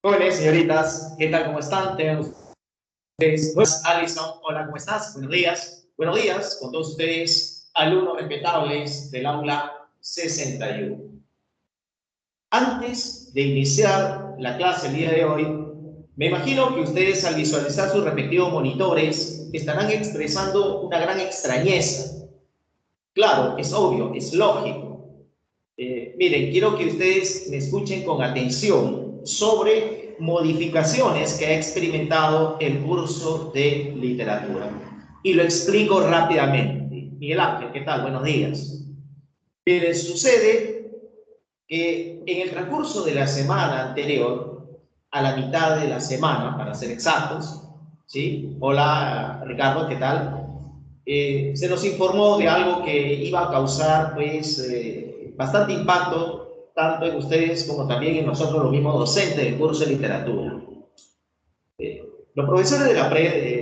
Jóvenes, señoritas, ¿qué tal? ¿Cómo están? Tengan ustedes. Pues, Alison, hola, ¿cómo estás? Buenos días. Buenos días con todos ustedes, alumnos respetables del aula 61. Antes de iniciar la clase el día de hoy, me imagino que ustedes al visualizar sus respectivos monitores estarán expresando una gran extrañeza. Claro, es obvio, es lógico. Miren, quiero que ustedes me escuchen con atención sobre modificaciones que ha experimentado el curso de literatura. Y lo explico rápidamente. Miguel Ángel, ¿qué tal? Buenos días. Miren, sucede que en el transcurso de la semana anterior, a la mitad de la semana, para ser exactos, ¿sí? Hola, Ricardo, ¿qué tal? Se nos informó de algo que iba a causar, pues, bastante impacto, tanto en ustedes como también en nosotros, los mismos docentes del curso de literatura. Los profesores de la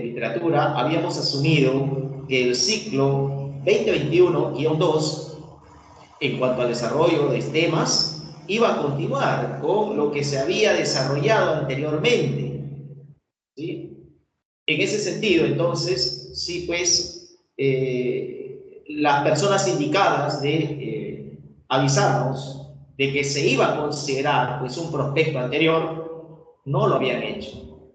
literatura habíamos asumido que el ciclo 2021-2, en cuanto al desarrollo de temas, iba a continuar con lo que se había desarrollado anteriormente, ¿sí? En ese sentido, entonces, sí, pues, las personas indicadas de avisarnos de que se iba a considerar, pues, un prospecto anterior, no lo habían hecho.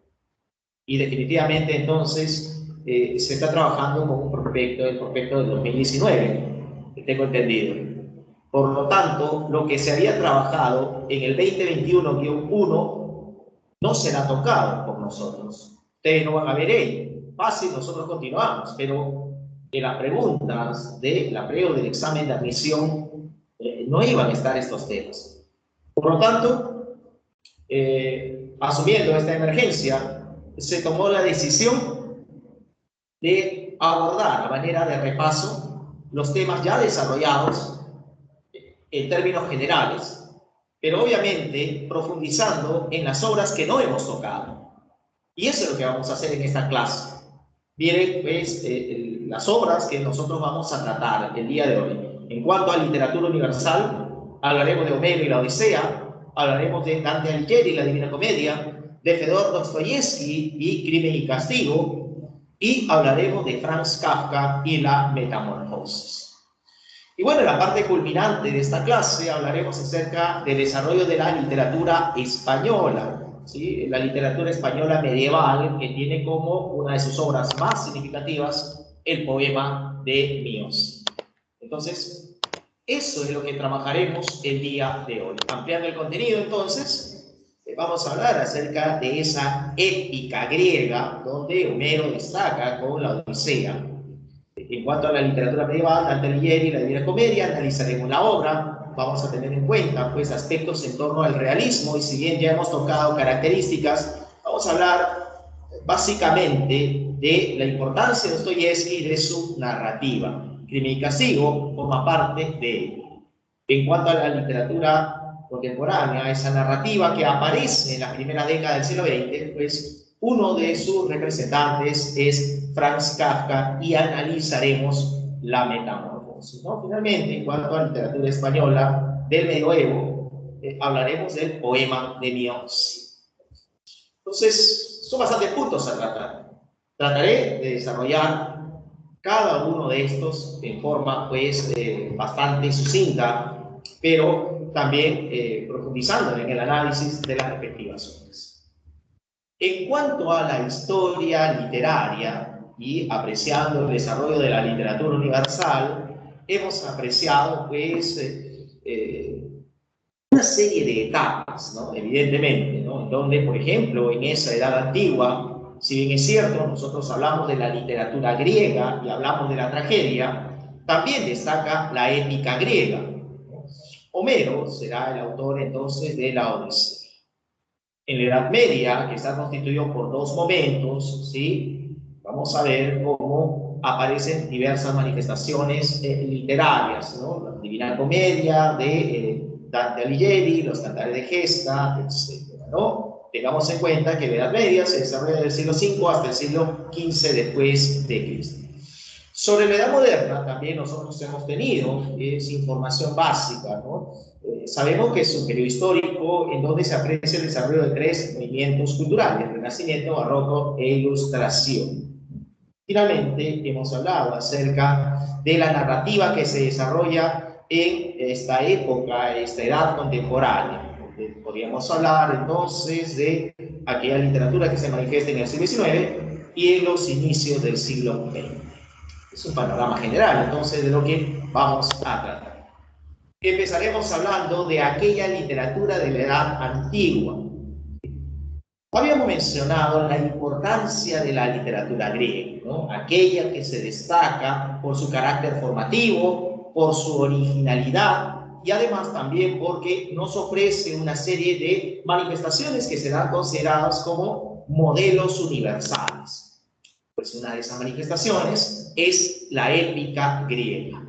Y definitivamente, entonces, se está trabajando con un prospecto, el prospecto del 2019, que tengo entendido. Por lo tanto, lo que se había trabajado en el 2021-1 no será tocado por nosotros. Ustedes no van a ver ello. Fácil, nosotros continuamos, pero en las preguntas de la prueba del examen de admisión no iban a estar estos temas. Por lo tanto, asumiendo esta emergencia, se tomó la decisión de abordar a manera de repaso los temas ya desarrollados en términos generales, pero obviamente profundizando en las obras que no hemos tocado. Y eso es lo que vamos a hacer en esta clase. Miren, pues, las obras que nosotros vamos a tratar el día de hoy. En cuanto a literatura universal, hablaremos de Homero y la Odisea, hablaremos de Dante Alighieri y la Divina Comedia, de Fedor Dostoyevsky y Crimen y Castigo, y hablaremos de Franz Kafka y la Metamorfosis. Y bueno, en la parte culminante de esta clase hablaremos acerca del desarrollo de la literatura española, ¿sí? La literatura española medieval, que tiene como una de sus obras más significativas el poema de Míos. Entonces, eso es lo que trabajaremos el día de hoy. Ampliando el contenido, entonces, vamos a hablar acerca de esa épica griega donde Homero destaca con la Odisea. En cuanto a la literatura medieval, Dante Alighieri y la Divina Comedia, analizaremos la obra, vamos a tener en cuenta, pues, aspectos en torno al realismo, y si bien ya hemos tocado características, vamos a hablar básicamente de la importancia de Dostoyevsky y de su narrativa. Crimen y Castigo forma parte de ello. En cuanto a la literatura contemporánea, esa narrativa que aparece en la primera década del siglo XX, pues uno de sus representantes es Franz Kafka y analizaremos la Metamorfosis, ¿no? Finalmente, en cuanto a la literatura española del medioevo, hablaremos del poema de Míos. Entonces, son bastantes puntos a tratar. Trataré de desarrollar cada uno de estos en forma, pues, bastante sucinta, pero también profundizando en el análisis de las respectivas obras. En cuanto a la historia literaria y apreciando el desarrollo de la literatura universal, hemos apreciado, pues, una serie de etapas, ¿no? Evidentemente, ¿no? Donde, por ejemplo, en esa edad antigua, si bien es cierto, nosotros hablamos de la literatura griega y hablamos de la tragedia, también destaca la épica griega. Homero será el autor entonces de la Odisea. En la Edad Media, que está constituido por dos momentos, ¿sí? Vamos a ver cómo aparecen diversas manifestaciones literarias, ¿no? La Divina Comedia de Dante Alighieri, los Cantares de Gesta, etc., ¿no? Tengamos en cuenta que la Edad Media se desarrolla del siglo V hasta el siglo XV después de Cristo. Sobre la Edad Moderna también nosotros hemos tenido, es información básica, ¿no? Sabemos que es un periodo histórico en donde se aprecia el desarrollo de tres movimientos culturales: Renacimiento, Barroco e Ilustración. Finalmente, hemos hablado acerca de la narrativa que se desarrolla en esta época, esta edad contemporánea. Podríamos hablar entonces de aquella literatura que se manifiesta en el siglo XIX y en los inicios del siglo XX. Es un panorama general, entonces, de lo que vamos a tratar. Empezaremos hablando de aquella literatura de la edad antigua. Habíamos mencionado la importancia de la literatura griega, ¿no? Aquella que se destaca por su carácter formativo, por su originalidad y además también porque nos ofrece una serie de manifestaciones que serán consideradas como modelos universales. Pues una de esas manifestaciones es la épica griega.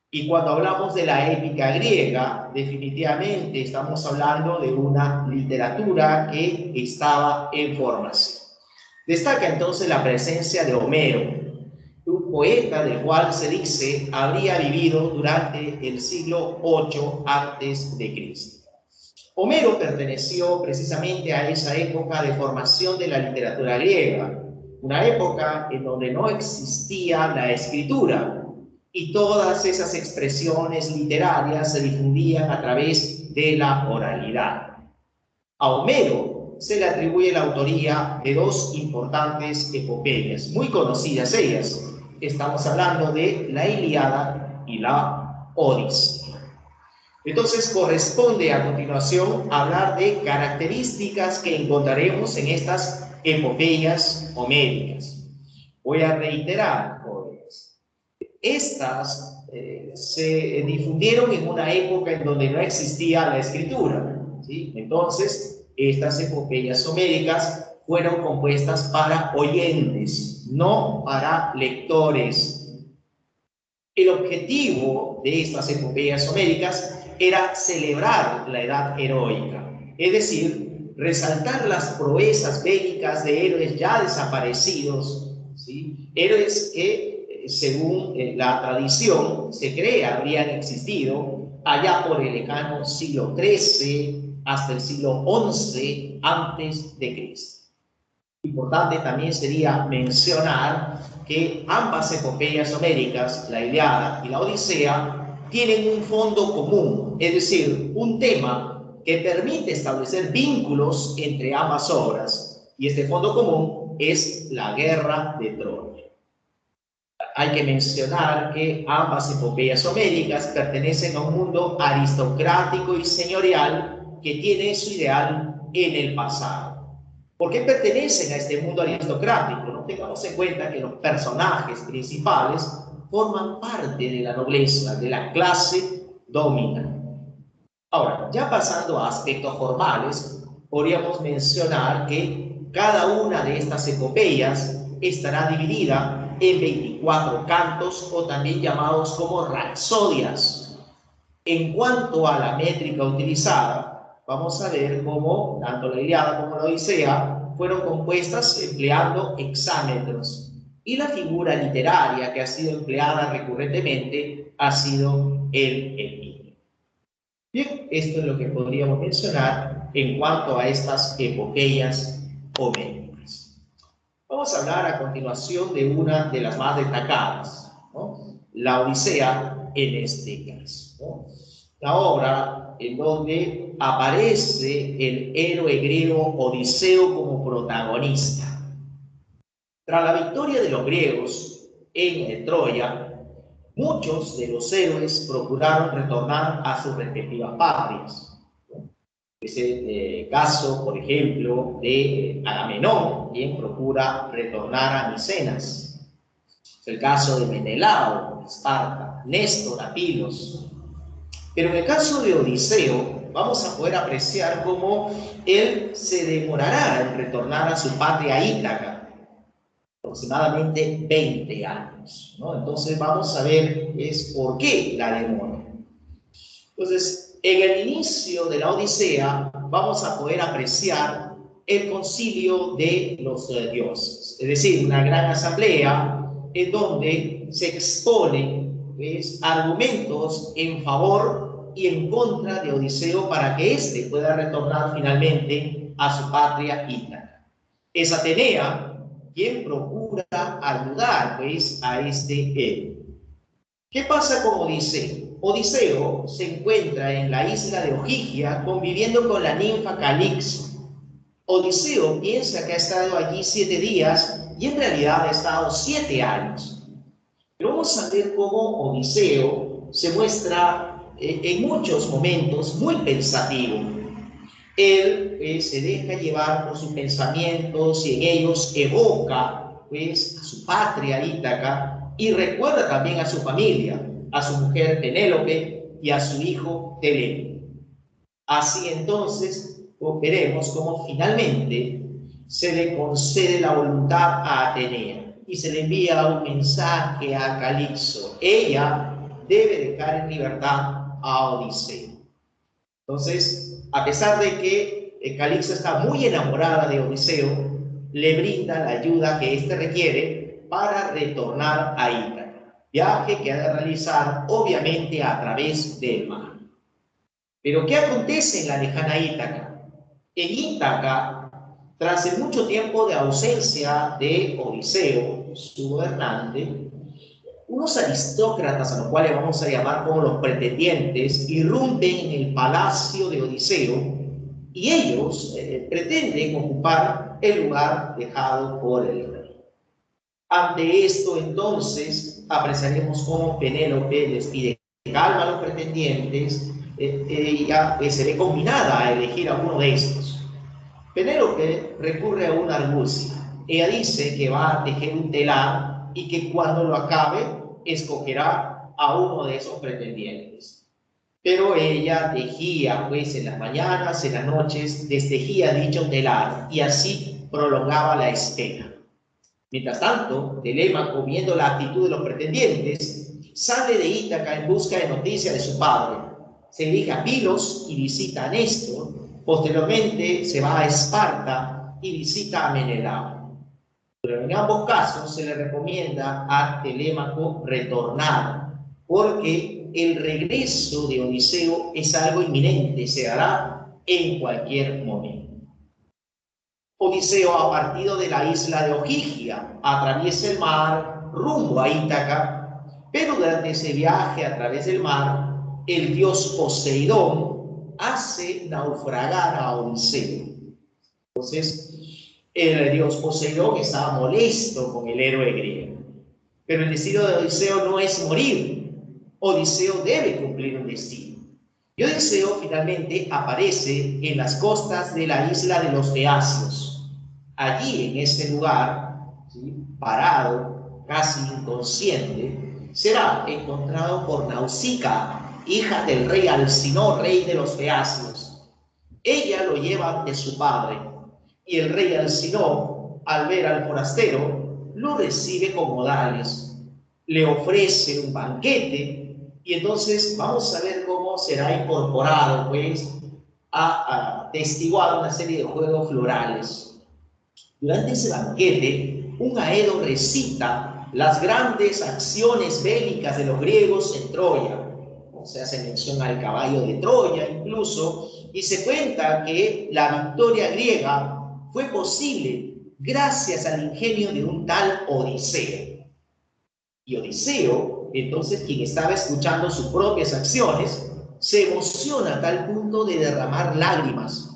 Y cuando hablamos de la épica griega, definitivamente estamos hablando de una literatura que estaba en formación. Destaca entonces la presencia de Homero, un poeta del cual se dice habría vivido durante el siglo VIII a.C. Homero perteneció precisamente a esa época de formación de la literatura griega, una época en donde no existía la escritura y todas esas expresiones literarias se difundían a través de la oralidad. A Homero se le atribuye la autoría de dos importantes epopeyas, muy conocidas ellas. Estamos hablando de la Ilíada y la Odisea. Entonces corresponde a continuación hablar de características que encontraremos en estas epopeyas homéricas. Voy a reiterar, jóvenes, estas se difundieron en una época en donde no existía la escritura, ¿sí? Entonces, estas epopeyas homéricas fueron compuestas para oyentes, no para lectores. El objetivo de estas epopeyas homéricas era celebrar la edad heroica, es decir, resaltar las proezas bélicas de héroes ya desaparecidos, ¿sí? Héroes que, según la tradición, se cree habrían existido allá por el lejano siglo XIII hasta el siglo XI antes de Cristo. Importante también sería mencionar que ambas epopeyas homéricas, la Ilíada y la Odisea, tienen un fondo común, es decir, un tema que permite establecer vínculos entre ambas obras, y este fondo común es la guerra de Troya. Hay que mencionar que ambas epopeyas homéricas pertenecen a un mundo aristocrático y señorial que tiene su ideal en el pasado. ¿Por qué pertenecen a este mundo aristocrático? ¿No? Tengamos en cuenta que los personajes principales forman parte de la nobleza, de la clase dominante. Ahora, ya pasando a aspectos formales, podríamos mencionar que cada una de estas epopeyas estará dividida en 24 cantos o también llamados como rapsodias. En cuanto a la métrica utilizada, vamos a ver cómo tanto la Ilíada como la Odisea fueron compuestas empleando hexámetros, y la figura literaria que ha sido empleada recurrentemente ha sido el epígrafe. Bien, esto es lo que podríamos mencionar en cuanto a estas epopeyas homéricas. Vamos a hablar a continuación de una de las más destacadas, ¿no? La Odisea en este caso, ¿no? La obra en donde aparece el héroe griego Odiseo como protagonista. Tras la victoria de los griegos en Troya, muchos de los héroes procuraron retornar a sus respectivas patrias. Es el caso, por ejemplo, de Agamenón, quien procura retornar a Micenas. Es el caso de Menelao, Esparta, Néstor, Apilos. Pero en el caso de Odiseo, vamos a poder apreciar cómo él se demorará en retornar a su patria Ítaca, aproximadamente 20 años, ¿no? Entonces vamos a ver por qué la demora. Entonces, en el inicio de la Odisea vamos a poder apreciar el concilio de los dioses, es decir, una gran asamblea en donde se exponen, pues, argumentos en favor y en contra de Odiseo para que éste pueda retornar finalmente a su patria Ítaca. Es Atenea quien procura ayudar, pues, a este héroe. ¿Qué pasa con Odiseo? Odiseo se encuentra en la isla de Ogygia conviviendo con la ninfa Calixo. Odiseo piensa que ha estado allí 7 días y en realidad ha estado 7 años. Pero vamos a ver cómo Odiseo se muestra en muchos momentos muy pensativo. Él se deja llevar por sus pensamientos y en ellos evoca, pues, a su patria Ítaca y recuerda también a su familia, a su mujer Penélope y a su hijo Telemo. Así entonces veremos cómo finalmente se le concede la voluntad a Atenea y se le envía un mensaje a Calixo. Ella debe dejar en libertad a Odiseo. Entonces, a pesar de que Calixo está muy enamorada de Odiseo, le brinda la ayuda que éste requiere para retornar a Ítaca, viaje que ha de realizar obviamente a través del mar. Pero ¿qué acontece en la lejana Ítaca? En Ítaca, tras el mucho tiempo de ausencia de Odiseo, su gobernante, unos aristócratas, a los cuales vamos a llamar como los pretendientes, irrumpen en el palacio de Odiseo y ellos pretenden ocupar el lugar dejado por el rey. Ante esto, entonces, apreciaremos cómo Penélope les pide calma a los pretendientes. Ella se ve combinada a elegir a uno de estos. Penélope recurre a una argucia. Ella dice que va a tejer un telar y que cuando lo acabe escogerá a uno de esos pretendientes. Pero ella tejía, pues, en las mañanas, en las noches, destejía dicho telar y así prolongaba la espera. Mientras tanto, Telémaco, viendo la actitud de los pretendientes, sale de Ítaca en busca de noticias de su padre. Se dirige a Pilos y visita a Néstor. Posteriormente se va a Esparta y visita a Menelao. Pero en ambos casos se le recomienda a Telémaco retornar, porque el regreso de Odiseo es algo inminente, se hará en cualquier momento. Odiseo ha partido de la isla de Ogygia, atraviesa el mar rumbo a Ítaca, pero durante ese viaje a través del mar, el dios Poseidón hace naufragar a Odiseo. Entonces, el dios Poseidón estaba molesto con el héroe griego. Pero el destino de Odiseo no es morir. Odiseo debe cumplir un destino. Y Odiseo finalmente aparece en las costas de la isla de los Beacios. Allí, en ese lugar, ¿sí?, parado, casi inconsciente, será encontrado por Nausicaa, hija del rey Alcinor, rey de los Beacios. Ella lo lleva ante su padre, y el rey Alcinor, al ver al forastero, lo recibe con modales, le ofrece un banquete, y entonces vamos a ver cómo será incorporado, pues, a atestiguar una serie de juegos florales. Durante ese banquete, un Aedo recita las grandes acciones bélicas de los griegos en Troya. O sea, se menciona al caballo de Troya incluso, y se cuenta que la victoria griega fue posible gracias al ingenio de un tal Odiseo. Y Odiseo, entonces, quien estaba escuchando sus propias acciones, se emociona a tal punto de derramar lágrimas.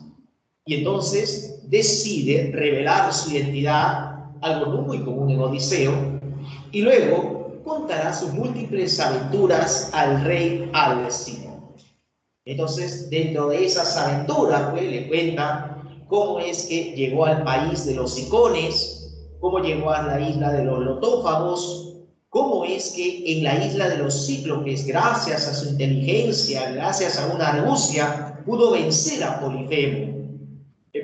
Y entonces decide revelar su identidad, algo no muy común en Odiseo, y luego contará sus múltiples aventuras al rey Alcinor. Entonces, dentro de esas aventuras, pues, le cuenta cómo es que llegó al país de los Cicones, cómo llegó a la isla de los Lotófagos, cómo es que en la isla de los Cíclopes, gracias a su inteligencia, gracias a una argucia, pudo vencer a Polifemo.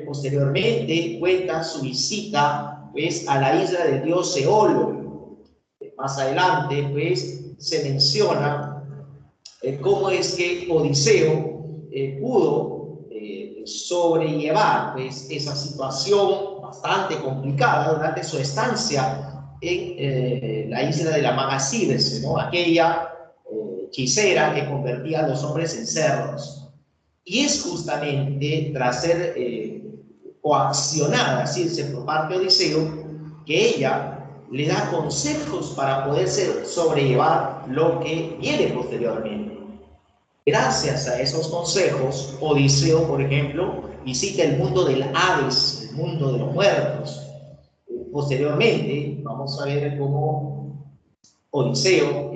Posteriormente cuenta su visita, pues, a la isla del dios Eolo. Más adelante, pues, se menciona cómo es que Odiseo pudo sobrellevar, pues, esa situación bastante complicada durante su estancia en la isla de la maga Circe, ¿no? Aquella hechicera que convertía a los hombres en cerdos. Y es justamente tras ser coaccionada Circe por parte de Odiseo que ella le da consejos para poder sobrellevar lo que viene posteriormente. Gracias a esos consejos, Odiseo, por ejemplo, visita el mundo del Hades, el mundo de los muertos. Posteriormente, vamos a ver cómo Odiseo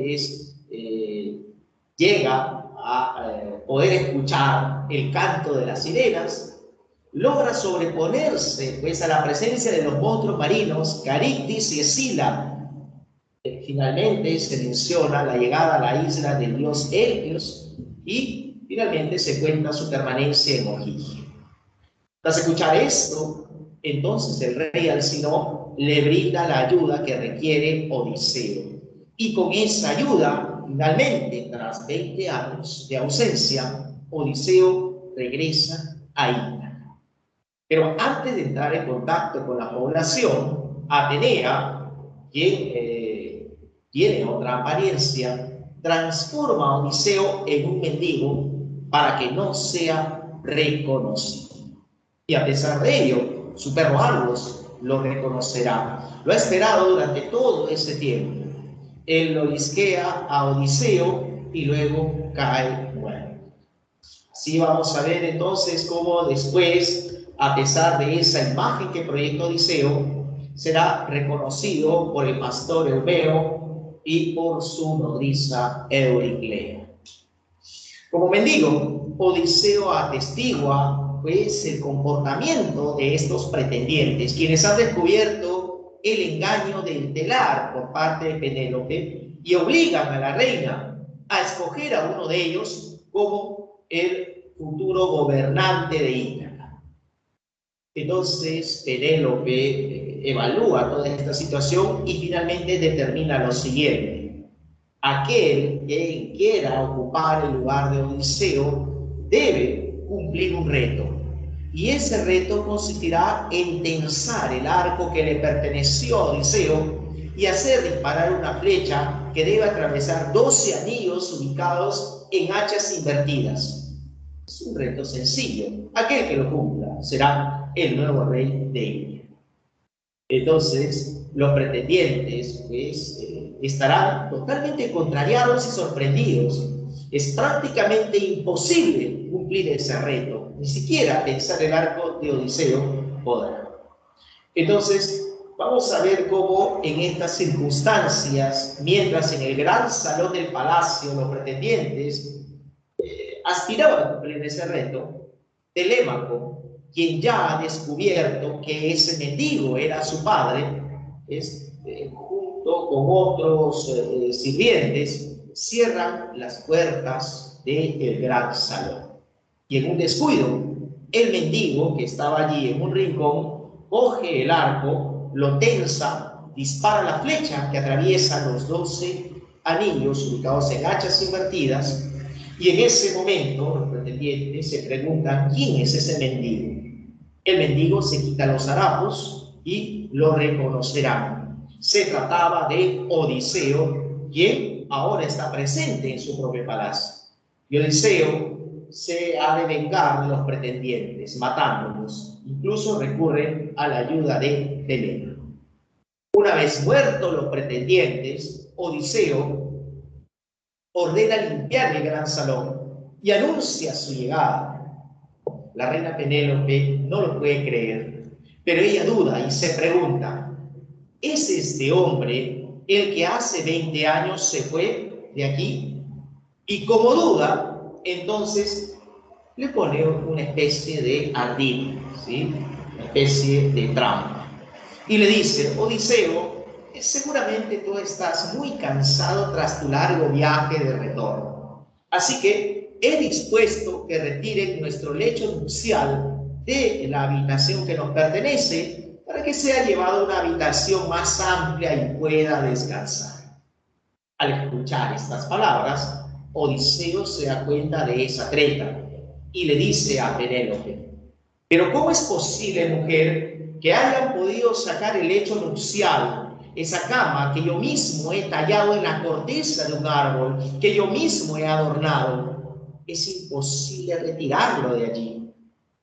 llega a poder escuchar el canto de las sirenas, logra sobreponerse pues, a la presencia de los monstruos marinos, Caribdis y Escila. Finalmente se menciona la llegada a la isla del dios Helios y finalmente se cuenta su permanencia en Ogygia. Tras escuchar esto, entonces el rey Alcinón le brinda la ayuda que requiere Odiseo. Y con esa ayuda, finalmente, tras 20 años de ausencia, Odiseo regresa a Ítaca. Pero antes de entrar en contacto con la población, Atenea, quien tiene otra apariencia, transforma a Odiseo en un mendigo para que no sea reconocido. Y a pesar de ello, su perro Argos lo reconocerá. Lo ha esperado durante todo ese tiempo. Él lo lisquea a Odiseo y luego cae muerto. Así vamos a ver entonces cómo después, a pesar de esa imagen que proyecta Odiseo, será reconocido por el pastor Eumeo y por su nodriza Euriclea. Como mendigo, Odiseo atestigua pues el comportamiento de estos pretendientes, quienes han descubierto el engaño del telar por parte de Penélope y obligan a la reina a escoger a uno de ellos como el futuro gobernante de Ítaca. Entonces Penélope evalúa toda esta situación y finalmente determina lo siguiente: aquel que quiera ocupar el lugar de Odiseo debe cumplir un reto, y ese reto consistirá en tensar el arco que le perteneció a Odiseo y hacer disparar una flecha que debe atravesar 12 anillos ubicados en hachas invertidas. Es un reto sencillo. Aquel que lo cumpla será el nuevo rey de India. Entonces, los pretendientes pues, estarán totalmente contrariados y sorprendidos. Es prácticamente imposible cumplir ese reto. Ni siquiera tensar el arco de Odiseo podrá. Entonces, vamos a ver cómo en estas circunstancias, mientras en el gran salón del palacio los pretendientes aspiraban a cumplir ese reto, Telémaco, quien ya ha descubierto que ese mendigo era su padre, junto con otros sirvientes, cierran las puertas del gran salón. Y en un descuido, el mendigo, que estaba allí en un rincón, coge el arco, lo tensa, dispara la flecha que atraviesa los 12 anillos ubicados en hachas invertidas, y en ese momento los pretendientes se preguntan quién es ese mendigo. El mendigo se quita los harapos y lo reconocerán. Se trataba de Odiseo, quien ahora está presente en su propio palacio. Y Odiseo se ha de vengar de los pretendientes, matándolos. Incluso recurre a la ayuda de Telémaco. Una vez muertos los pretendientes, Odiseo ordena limpiar el gran salón y anuncia su llegada. La reina Penélope no lo puede creer, pero ella duda y se pregunta: ¿es este hombre el que hace 20 años se fue de aquí? Y como duda, entonces le pone una especie de ardid, ¿sí? Una especie de trampa. Y le dice: Odiseo, seguramente tú estás muy cansado tras tu largo viaje de retorno. Así que he dispuesto que retiren nuestro lecho nupcial de la habitación que nos pertenece para que sea llevado a una habitación más amplia y pueda descansar. Al escuchar estas palabras, Odiseo se da cuenta de esa treta y le dice a Penélope: ¿pero cómo es posible, mujer, que hayan podido sacar el lecho nupcial esa cama que yo mismo he tallado en la corteza de un árbol, que yo mismo he adornado, es imposible retirarlo de allí.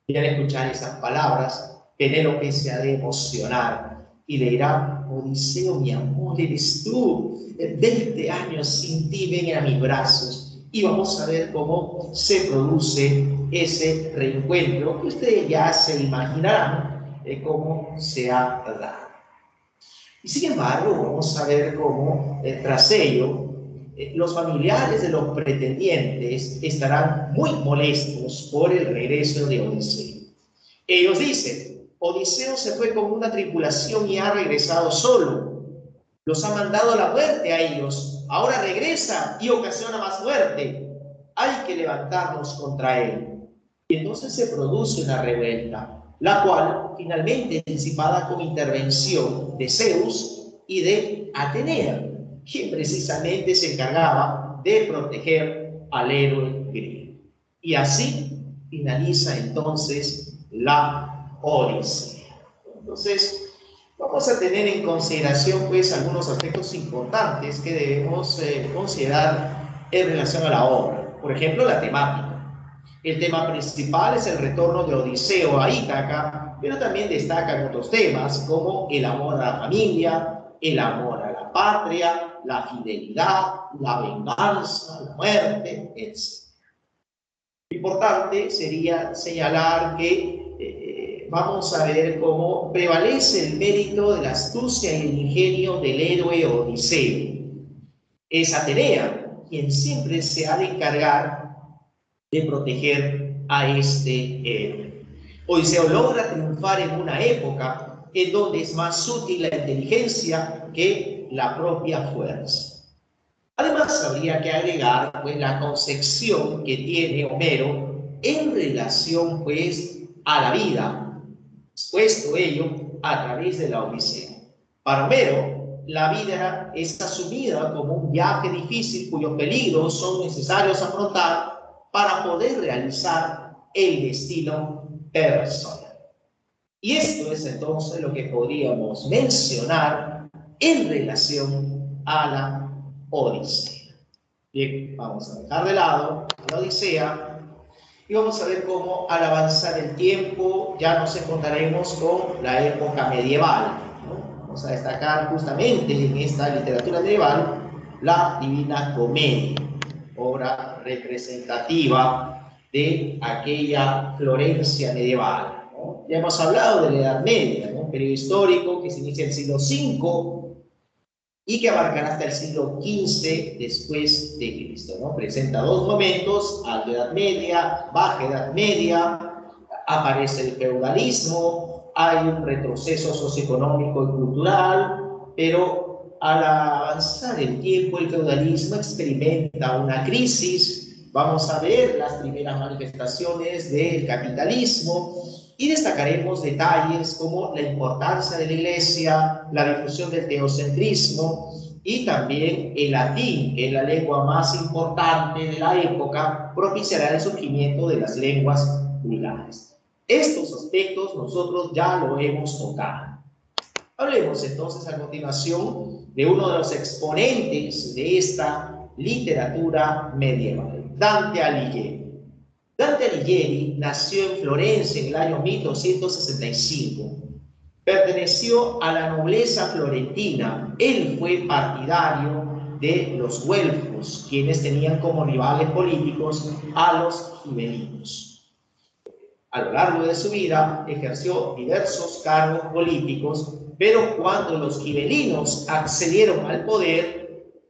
Y al escuchar esas palabras, Penélope se ha de emocionar y le dirá: Odiseo, mi amor, eres tú. 20 años sin ti, ven a mis brazos. Y vamos a ver cómo se produce ese reencuentro, que ustedes ya se imaginarán cómo se ha dado. Y sin embargo, vamos a ver cómo tras ello, los familiares de los pretendientes estarán muy molestos por el regreso de Odiseo. Ellos dicen: Odiseo se fue con una tripulación y ha regresado solo. Los ha mandado a la muerte a ellos. Ahora regresa y ocasiona más muerte. Hay que levantarnos contra él. Y entonces se produce una revuelta, la cual finalmente es disipada con intervención de Zeus y de Atenea, quien precisamente se encargaba de proteger al héroe griego. Y así finaliza entonces la Odisea. Entonces, vamos a tener en consideración pues algunos aspectos importantes que debemos considerar en relación a la obra. Por ejemplo, la temática. El tema principal es el retorno de Odiseo a Ítaca, pero también destacan otros temas como el amor a la familia, el amor a la patria, la fidelidad, la venganza, la muerte, etc. Importante sería señalar que vamos a ver cómo prevalece el mérito de la astucia y el ingenio del héroe Odiseo. Es Atenea quien siempre se ha de encargar de proteger a este héroe. Odiseo logra triunfar en una época en donde es más útil la inteligencia que la propia fuerza. Además, habría que agregar pues, la concepción que tiene Homero en relación pues, a la vida, expuesto ello a través de la Odisea. Para Homero, la vida es asumida como un viaje difícil cuyos peligros son necesarios afrontar para poder realizar el destino personal. Y esto es entonces lo que podríamos mencionar en relación a la Odisea. Bien, vamos a dejar de lado la Odisea y vamos a ver cómo al avanzar el tiempo ya nos encontraremos con la época medieval, ¿no? Vamos a destacar justamente en esta literatura medieval la Divina Comedia, obra representativa de aquella Florencia medieval, ¿no? Ya hemos hablado de la Edad Media, ¿no? Un periodo histórico que se inicia en el siglo V y que abarcará hasta el siglo XV después de Cristo, ¿no? Presenta dos momentos: Alta Edad Media, Baja Edad Media, aparece el feudalismo, hay un retroceso socioeconómico y cultural, pero al avanzar el tiempo el feudalismo experimenta una crisis. Vamos a ver las primeras manifestaciones del capitalismo y destacaremos detalles como la importancia de la Iglesia, la difusión del teocentrismo y también el latín, que es la lengua más importante de la época, propiciará el surgimiento de las lenguas vulgares. Estos aspectos nosotros ya lo hemos tocado. Hablemos entonces a continuación de uno de los exponentes de esta literatura medieval, Dante Alighieri. Dante Alighieri nació en Florencia en el año 1265. Perteneció a la nobleza florentina. Él fue partidario de los güelfos, quienes tenían como rivales políticos a los gibelinos. A lo largo de su vida ejerció diversos cargos políticos, pero cuando los gibelinos accedieron al poder,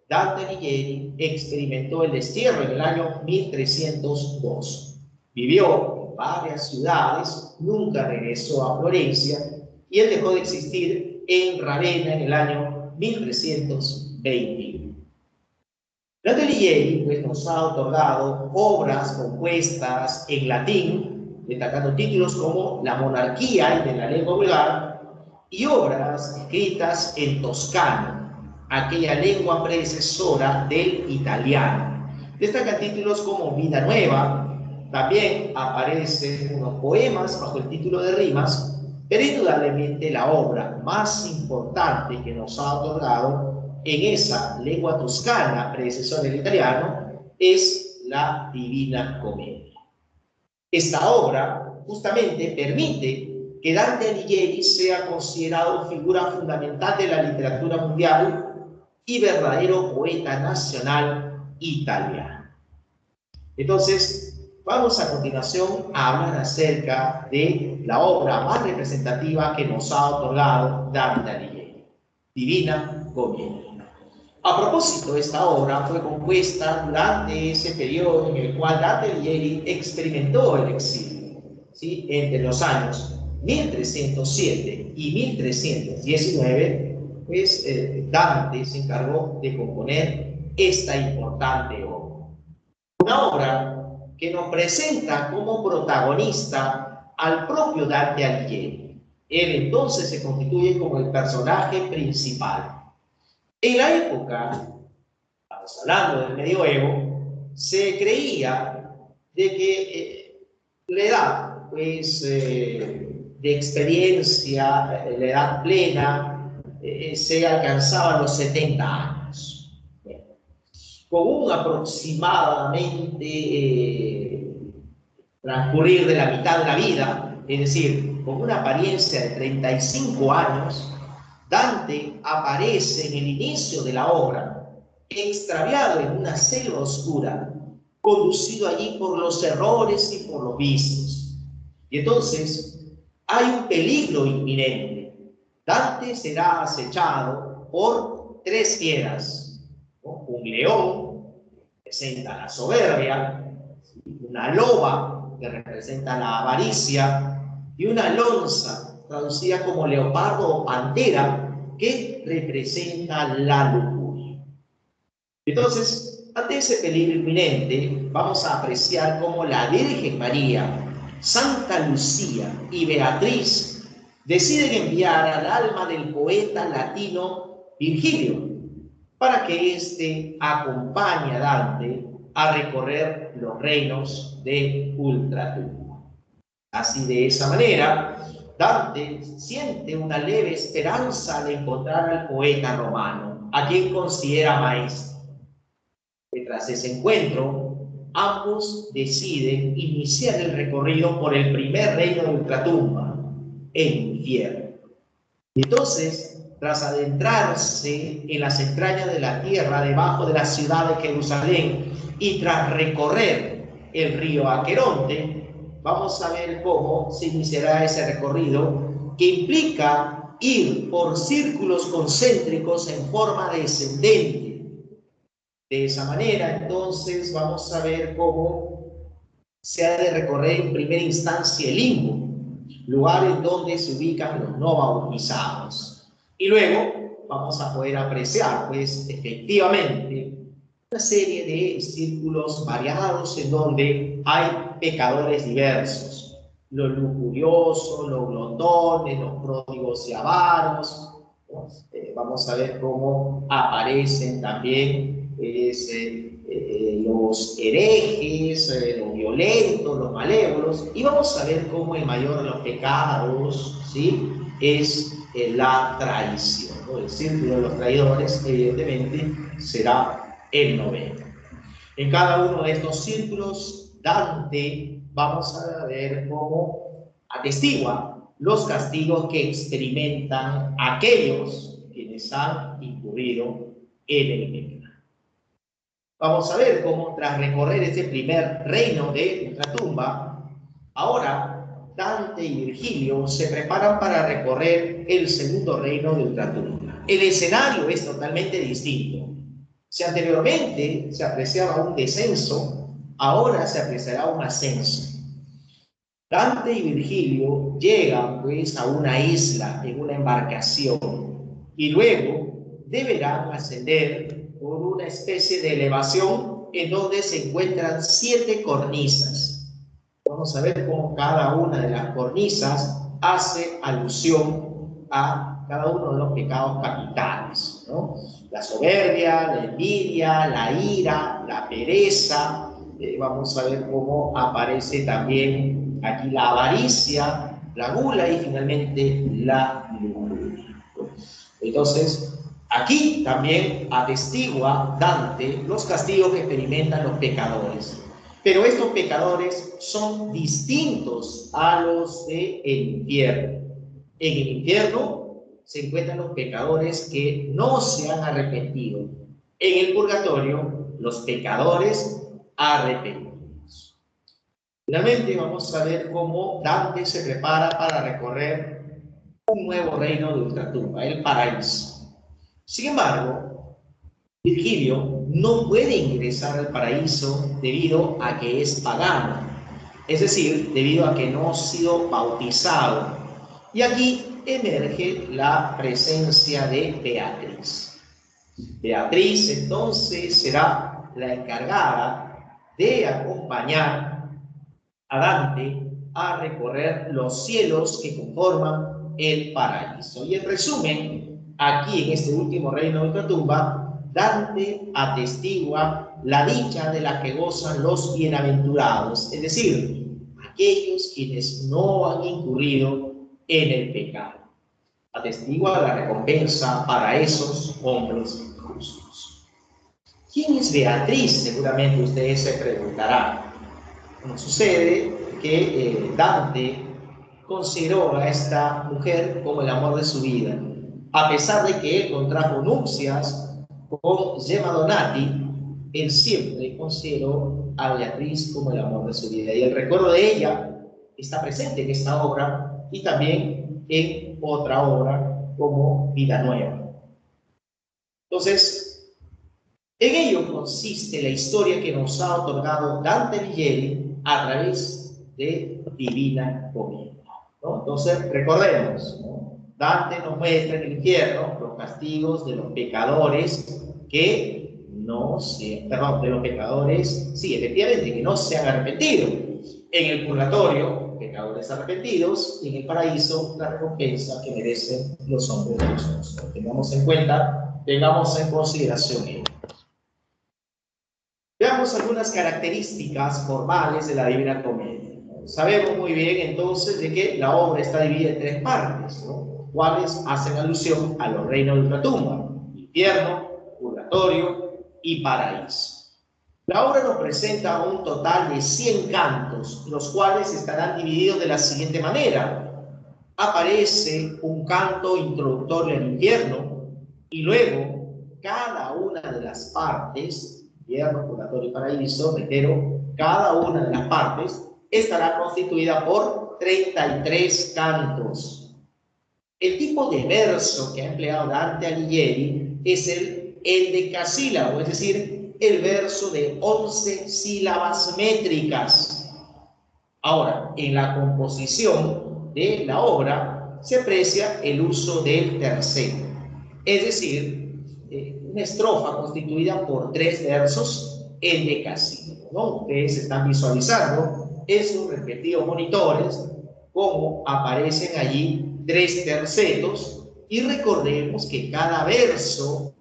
Dante Alighieri experimentó el destierro en el año 1302. Vivió en varias ciudades, nunca regresó a Florencia y él dejó de existir en Ravenna en el año 1321. Dante Alighieri pues, nos ha otorgado obras compuestas en latín, destacando títulos como La monarquía y de la lengua vulgar, y obras escritas en toscano, aquella lengua predecesora del italiano. Destacan títulos como Vida Nueva. También aparecen unos poemas bajo el título de Rimas Pero indudablemente la obra más importante que nos ha otorgado en esa lengua toscana, predecesor del italiano, es la Divina Comedia. Esta obra justamente permite que Dante Alighieri sea considerado figura fundamental de la literatura mundial y verdadero poeta nacional italiano. Entonces, vamos a continuación a hablar acerca de la obra más representativa que nos ha otorgado Dante Alighieri, Divina Comedia. A propósito, esta obra fue compuesta durante ese periodo en el cual Dante Alighieri experimentó el exilio, ¿sí? Entre los años 1307 y 1319, pues Dante se encargó de componer esta importante obra. Una obra que nos presenta como protagonista al propio Dante Alighieri. Él entonces se constituye como el personaje principal. En la época, estamos hablando del medioevo, se creía de que la edad pues, de experiencia, la edad plena, se alcanzaba a los 70 años. Con un aproximadamente transcurrir de la mitad de la vida, es decir, con una apariencia de 35 años, Dante aparece en el inicio de la obra, extraviado en una selva oscura, conducido allí por los errores y por los vicios. Y entonces hay un peligro inminente. Dante será acechado por tres fieras, ¿no? Un león, que representa la soberbia, una loba, que representa la avaricia, y una lonza, traducida como leopardo o pantera, que representa la lujuria. Entonces, ante ese peligro inminente, vamos a apreciar cómo la Virgen María, Santa Lucía y Beatriz deciden enviar al alma del poeta latino Virgilio para que éste acompañe a Dante a recorrer los reinos de ultratumba. Así, de esa manera, Dante siente una leve esperanza de encontrar al poeta romano, a quien considera maestro. Y tras ese encuentro, ambos deciden iniciar el recorrido por el primer reino de ultratumba, el infierno. Entonces, tras adentrarse en las entrañas de la tierra, debajo de la ciudad de Jerusalén, y tras recorrer el río Aqueronte, vamos a ver cómo se iniciará ese recorrido, que implica ir por círculos concéntricos en forma descendente. De esa manera, entonces, vamos a ver cómo se ha de recorrer en primera instancia el limbo, lugar en donde se ubican los no bautizados. Y luego vamos a poder apreciar, pues, efectivamente, una serie de círculos variados en donde hay pecadores diversos, los lujuriosos, los glotones, los pródigos y avaros. Vamos a ver cómo aparecen también los herejes, los violentos, los malévolos, y vamos a ver cómo el mayor de los pecados, ¿sí?, es la traición, ¿no? El círculo de los traidores, evidentemente, será el noveno. En cada uno de estos círculos, Dante, vamos a ver cómo atestigua los castigos que experimentan aquellos quienes han incurrido en el pecado. Vamos a ver cómo, tras recorrer este primer reino de ultratumba, ahora Dante y Virgilio se preparan para recorrer el segundo reino de ultratumba. El escenario es totalmente distinto. Si anteriormente se apreciaba un descenso, ahora se apreciará un ascenso. Dante y Virgilio llegan pues a una isla en una embarcación y luego deberán ascender por una especie de elevación en donde se encuentran 7 cornisas. Vamos a ver cómo cada una de las cornisas hace alusión a cada uno de los pecados capitales, ¿no? La soberbia, la envidia, la ira, la pereza. Vamos a ver cómo aparece también aquí la avaricia, la gula y finalmente la lujuria. Entonces, aquí también atestigua Dante los castigos que experimentan los pecadores. Pero estos pecadores son distintos a los del infierno. En el infierno se encuentran los pecadores que no se han arrepentido. En el purgatorio, los pecadores arrepentidos. Finalmente, vamos a ver cómo Dante se prepara para recorrer un nuevo reino de ultratumba, el paraíso. Sin embargo, Virgilio no puede ingresar al paraíso debido a que es pagano, es decir, debido a que no ha sido bautizado. Y aquí emerge la presencia de Beatriz. Beatriz entonces será la encargada de acompañar a Dante a recorrer los cielos que conforman el paraíso. Y en resumen, aquí en este último reino de ultratumba, Dante atestigua la dicha de la que gozan los bienaventurados, es decir, aquellos quienes no han incurrido en el pecado. Atestigua la recompensa para esos hombres justos. ¿Quién es Beatriz? Seguramente ustedes se preguntarán. Bueno, sucede que Dante consideró a esta mujer como el amor de su vida. A pesar de que él contrajo nupcias con Gemma Donati, él siempre consideró a Beatriz como el amor de su vida. Y el recuerdo de ella está presente en esta obra y también en otra obra como Vida Nueva. Entonces, en ello consiste la historia que nos ha otorgado Dante Alighieri a través de Divina Comedia, ¿no? Entonces, recordemos, ¿no? Dante nos muestra en el infierno los castigos de los pecadores que no se, perdón, de los pecadores, sí, efectivamente, que no se han arrepentido. En el purgatorio, pecadores arrepentidos, y en el paraíso, la recompensa que merecen los hombres justos. Tengamos en cuenta, tengamos en consideración ello. Veamos algunas características formales de la Divina Comedia. Sabemos muy bien entonces de que la obra está dividida en tres partes, ¿no? Cuales hacen alusión a los reinos de ultratumba: infierno, purgatorio y paraíso. La obra nos presenta un total de 100 cantos, los cuales estarán divididos de la siguiente manera. Aparece un canto introductorio al infierno y luego cada una de las partes, infierno, purgatorio y paraíso, reitero, cada una de las partes estará constituida por 33 cantos. El tipo de verso que ha empleado Dante Alighieri es el endecasílabo, es decir, el verso de 11 sílabas métricas. Ahora, en la composición de la obra se aprecia el uso del tercero, es decir, una estrofa constituida por 3 versos endecasílabos, ¿no? Ustedes están visualizando en sus respectivos monitores cómo aparecen allí 3 tercetos, y recordemos que cada verso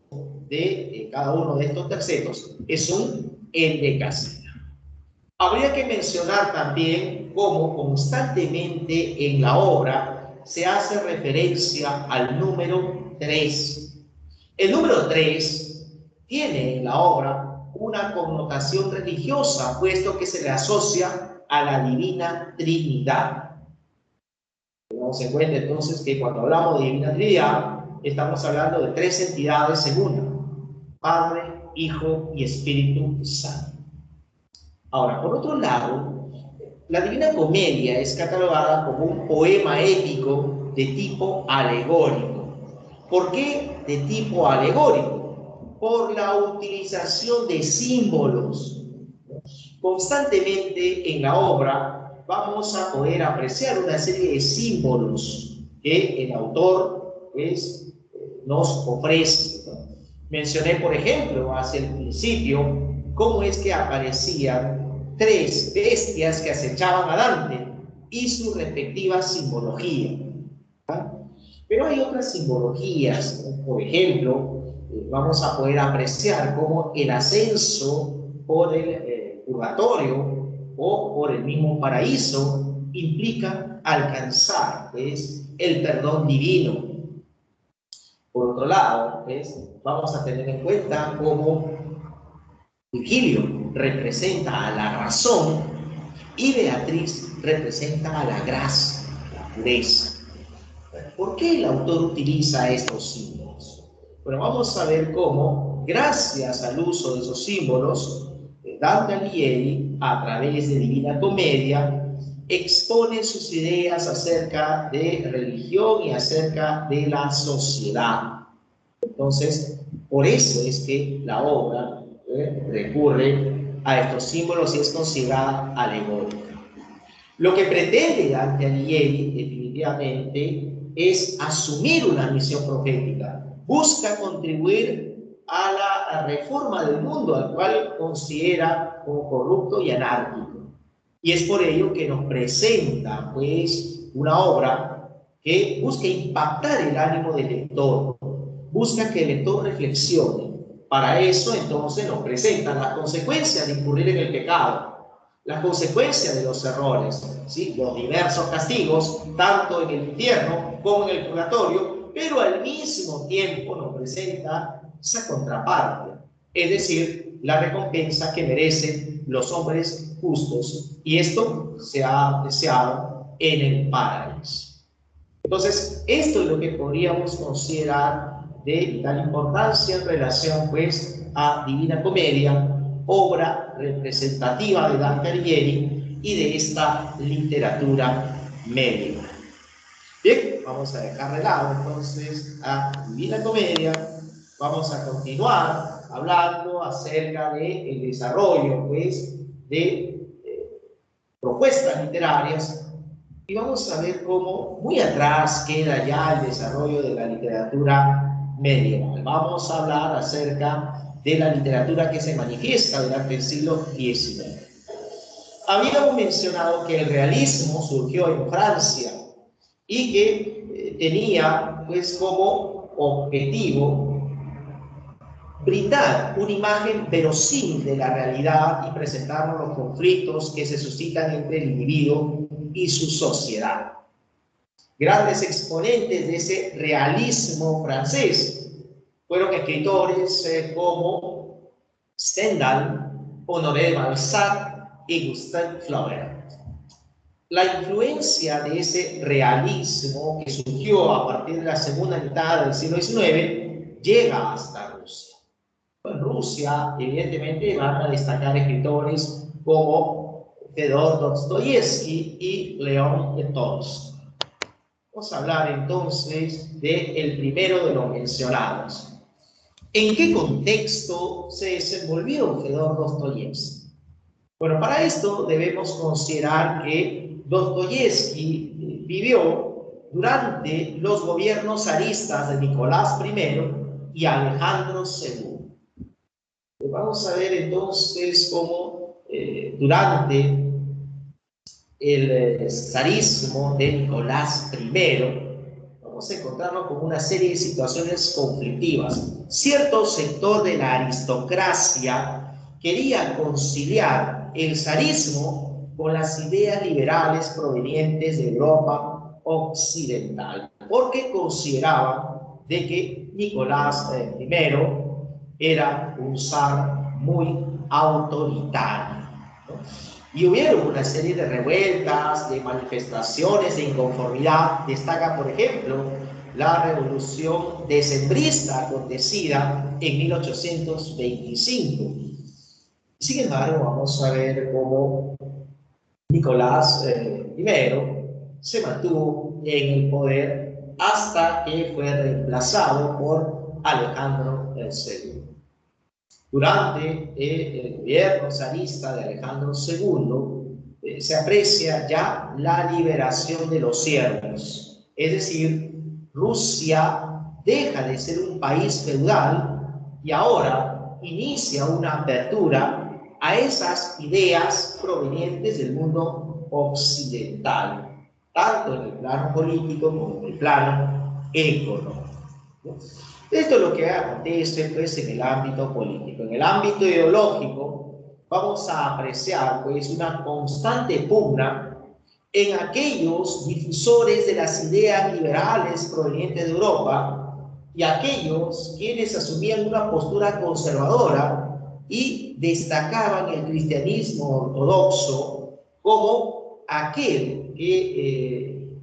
de cada uno de estos tercetos es un endecasílabo. Habría que mencionar también cómo constantemente en la obra se hace referencia al número 3. El número 3 tiene en la obra una connotación religiosa, puesto que se le asocia a la Divina Trinidad. Tenemos en cuenta entonces que cuando hablamos de Divina Trinidad, estamos hablando de 3 entidades en una: Padre, Hijo y Espíritu Santo. Ahora, por otro lado, la Divina Comedia es catalogada como un poema épico de tipo alegórico. ¿Por qué de tipo alegórico? Por la utilización de símbolos. Constantemente en la obra vamos a poder apreciar una serie de símbolos que el autor nos ofrece. Mencioné, por ejemplo, hacia el principio, cómo es que aparecían 3 bestias que acechaban a Dante y su respectiva simbología. Pero hay otras simbologías, ¿no? Por ejemplo, vamos a poder apreciar cómo el ascenso por el purgatorio o por el mismo paraíso implica alcanzar, pues, el perdón divino. Por otro lado, pues, vamos a tener en cuenta cómo Virgilio representa a la razón y Beatriz representa a la gracia, la pureza. ¿Por qué el autor utiliza estos símbolos? Bueno, vamos a ver cómo, gracias al uso de esos símbolos, Dante Alighieri, a través de Divina Comedia, expone sus ideas acerca de religión y acerca de la sociedad. Entonces, por eso es que la obra recurre a estos símbolos y es considerada alegórica. Lo que pretende Dante Alighieri, definitivamente, es asumir una misión profética. Busca contribuir a la reforma del mundo, al cual considera como corrupto y anárquico. Y es por ello que nos presenta, pues, una obra que busca impactar el ánimo del lector, busca que el lector reflexione. Para eso, entonces, nos presenta las consecuencias de incurrir en el pecado, las consecuencias de los errores, ¿sí? Los diversos castigos, tanto en el infierno como en el purgatorio, pero al mismo tiempo nos presenta esa contraparte, es decir, la recompensa que merecen los hombres justos, y esto se ha deseado en el paraíso. Entonces, esto es lo que podríamos considerar de vital importancia en relación, pues, a Divina Comedia, obra representativa de Dante Alighieri y de esta literatura médica. Bien, vamos a dejar de lado entonces a Divina Comedia. Vamos a continuar hablando acerca del desarrollo, pues, de propuestas literarias. Y vamos a ver cómo muy atrás queda ya el desarrollo de la literatura medieval. Vamos a hablar acerca de la literatura que se manifiesta durante el siglo XIX. Habíamos mencionado que el realismo surgió en Francia y que tenía, pues, como objetivo brindar una imagen verosímil de la realidad y presentarnos los conflictos que se suscitan entre el individuo y su sociedad. Grandes exponentes de ese realismo francés fueron escritores como Stendhal, Honoré de Balzac y Gustave Flaubert. La influencia de ese realismo que surgió a partir de la segunda mitad del siglo XIX llega hasta Rusia. En Rusia, evidentemente, van a destacar escritores como Fedor Dostoyevsky y León Tolstói. Vamos a hablar entonces del primero de los mencionados. ¿En qué contexto se desenvolvió Fedor Dostoyevsky? Bueno, para esto debemos considerar que Dostoyevsky vivió durante los gobiernos zaristas de Nicolás I y Alejandro II. Vamos a ver entonces cómo durante el zarismo de Nicolás I vamos a encontrarnos con una serie de situaciones conflictivas. Cierto sector de la aristocracia quería conciliar el zarismo con las ideas liberales provenientes de Europa occidental, porque consideraban de que Nicolás I era un zar muy autoritario, ¿no? Y hubieron una serie de revueltas, de manifestaciones de inconformidad. Destaca, por ejemplo, la revolución decembrista acontecida en 1825. Sin embargo, vamos a ver cómo Nicolás I se mantuvo en el poder hasta que fue reemplazado por Alejandro II. Durante el gobierno zarista de Alejandro II se aprecia ya la liberación de los siervos, es decir, Rusia deja de ser un país feudal y ahora inicia una apertura a esas ideas provenientes del mundo occidental, tanto en el plano político como en el plano económico. Esto es lo que acontece, pues, en el ámbito político. En el ámbito ideológico vamos a apreciar, pues, una constante pugna en aquellos difusores de las ideas liberales provenientes de Europa y aquellos quienes asumían una postura conservadora y destacaban el cristianismo ortodoxo como aquel que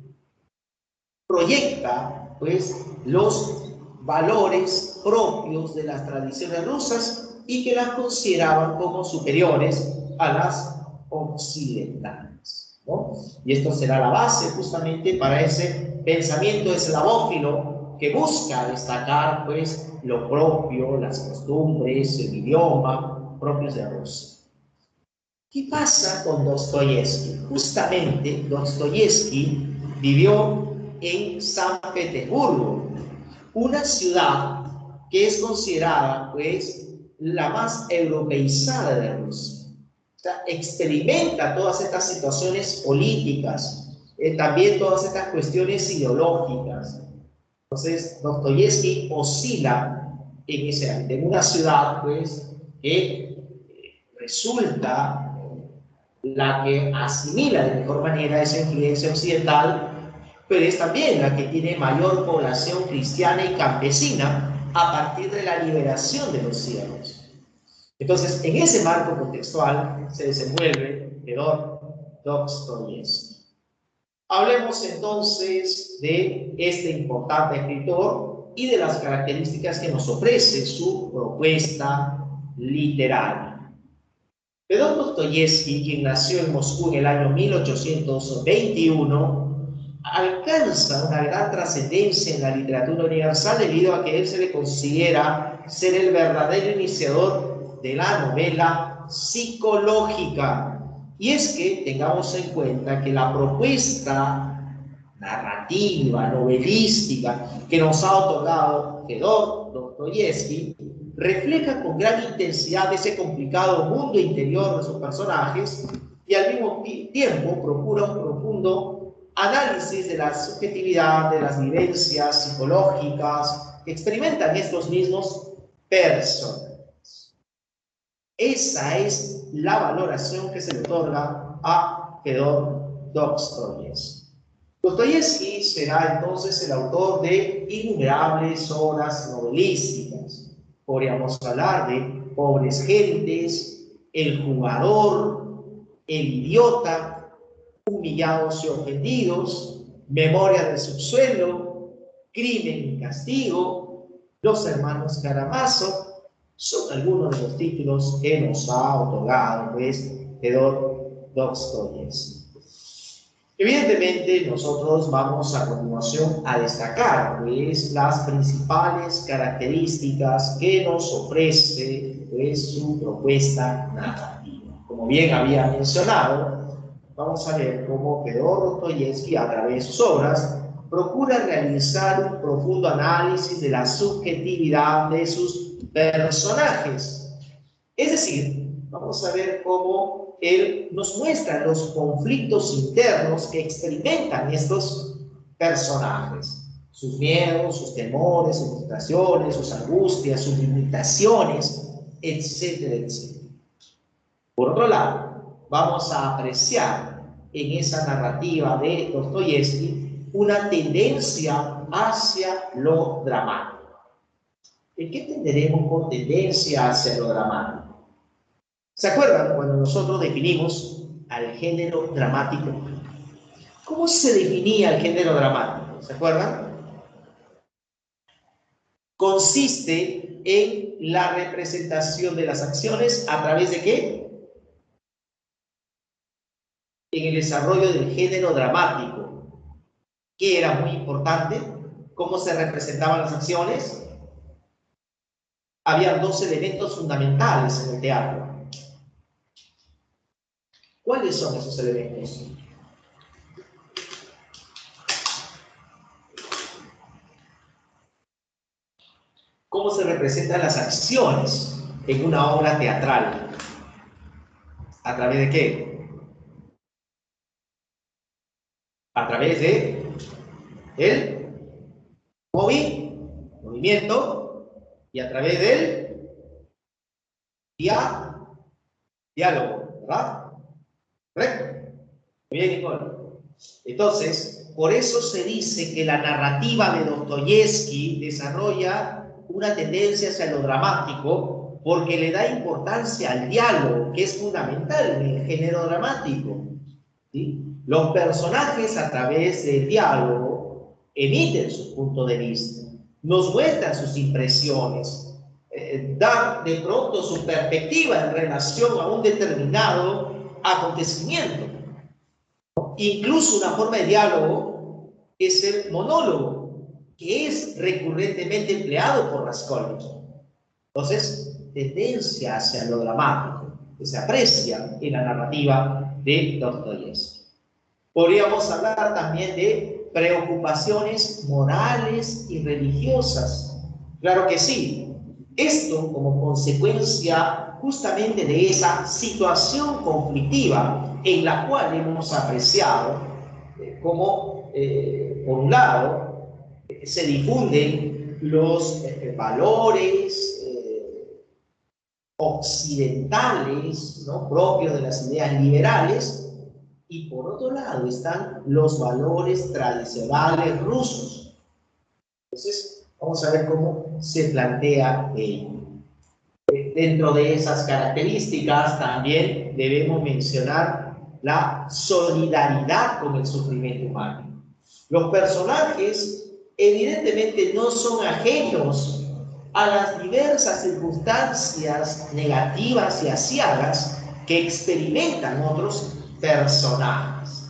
proyecta pues los valores propios de las tradiciones rusas y que las consideraban como superiores a las occidentales, ¿no? Y esto será la base justamente para ese pensamiento eslavófilo que busca destacar pues lo propio, las costumbres, el idioma propios de Rusia. ¿Qué pasa con Dostoyevsky? Justamente Dostoyevsky vivió en San Petersburgo, una ciudad que es considerada pues la más europeizada de Rusia. O sea, experimenta todas estas situaciones políticas, también todas estas cuestiones ideológicas. Entonces, Dostoyevsky oscila en ese ámbito, en una ciudad pues que resulta la que asimila de mejor manera esa influencia occidental, pero es también la que tiene mayor población cristiana y campesina a partir de la liberación de los cielos. Entonces, en ese marco contextual se desenvuelve Fedor Dostoyevsky. Hablemos entonces de este importante escritor y de las características que nos ofrece su propuesta literaria. Fedor Dostoyevsky, quien nació en Moscú en el año 1821, alcanza una gran trascendencia en la literatura universal debido a que él se le considera ser el verdadero iniciador de la novela psicológica. Y es que tengamos en cuenta que la propuesta narrativa, novelística que nos ha otorgado Fedor Dostoyevsky refleja con gran intensidad ese complicado mundo interior de sus personajes y al mismo tiempo procura un profundo análisis de la subjetividad, de las vivencias psicológicas que experimentan estos mismos personajes. Esa es la valoración que se le otorga a Fedor Dostoyevsky. Dostoyevsky será entonces el autor de innumerables obras novelísticas. Podríamos hablar de Pobres Gentes, El Jugador, El Idiota, Humillados y Ofendidos, Memoria del Subsuelo, Crimen y Castigo, Los Hermanos Karamazov. Son algunos de los títulos que nos ha otorgado pues Fedor Dostoyevsky. Evidentemente, nosotros vamos a continuación a destacar pues, las principales características que nos ofrece pues, su propuesta narrativa. Como bien había mencionado, vamos a ver cómo Fedor Dostoyevsky, a través de sus obras, procura realizar un profundo análisis de la subjetividad de sus personajes. Es decir, vamos a ver cómo él nos muestra los conflictos internos que experimentan estos personajes, sus miedos, sus temores, sus frustraciones, sus angustias, sus limitaciones, etcétera, etcétera. Por otro lado, vamos a apreciar en esa narrativa de Dostoyevsky una tendencia hacia lo dramático. ¿En qué entenderemos por tendencia hacia lo dramático? ¿Se acuerdan cuando nosotros definimos al género dramático? ¿Cómo se definía el género dramático? ¿Se acuerdan? Consiste en la representación de las acciones a través de ¿qué? En el desarrollo del género dramático, que era muy importante. ¿Cómo se representaban las acciones? Había dos elementos fundamentales en el teatro. ¿Cuáles son esos elementos? ¿Cómo se representan las acciones en una obra teatral? ¿A través de qué? A través de el movimiento y a través del diálogo, ¿verdad? ¿Correcto? Muy bien, Nicole. Entonces, por eso se dice que la narrativa de Dostoyevsky desarrolla una tendencia hacia lo dramático porque le da importancia al diálogo, que es fundamental en el género dramático, ¿sí? Los personajes, a través del diálogo, emiten su punto de vista, nos muestran sus impresiones, dan de pronto su perspectiva en relación a un determinado acontecimiento. Incluso una forma de diálogo es el monólogo, que es recurrentemente empleado por Raskolnikov. Entonces, tendencia hacia lo dramático, que se aprecia en la narrativa de Dostoyevsky. Podríamos hablar también de preocupaciones morales y religiosas. Claro que sí. Esto como consecuencia justamente de esa situación conflictiva en la cual hemos apreciado cómo, por un lado, se difunden los valores occidentales, ¿no?, propios de las ideas liberales, y por otro lado están los valores tradicionales rusos. Entonces, vamos a ver cómo se plantea ello. Dentro de esas características también debemos mencionar la solidaridad con el sufrimiento humano. Los personajes evidentemente no son ajenos a las diversas circunstancias negativas y aciagas que experimentan otros personajes.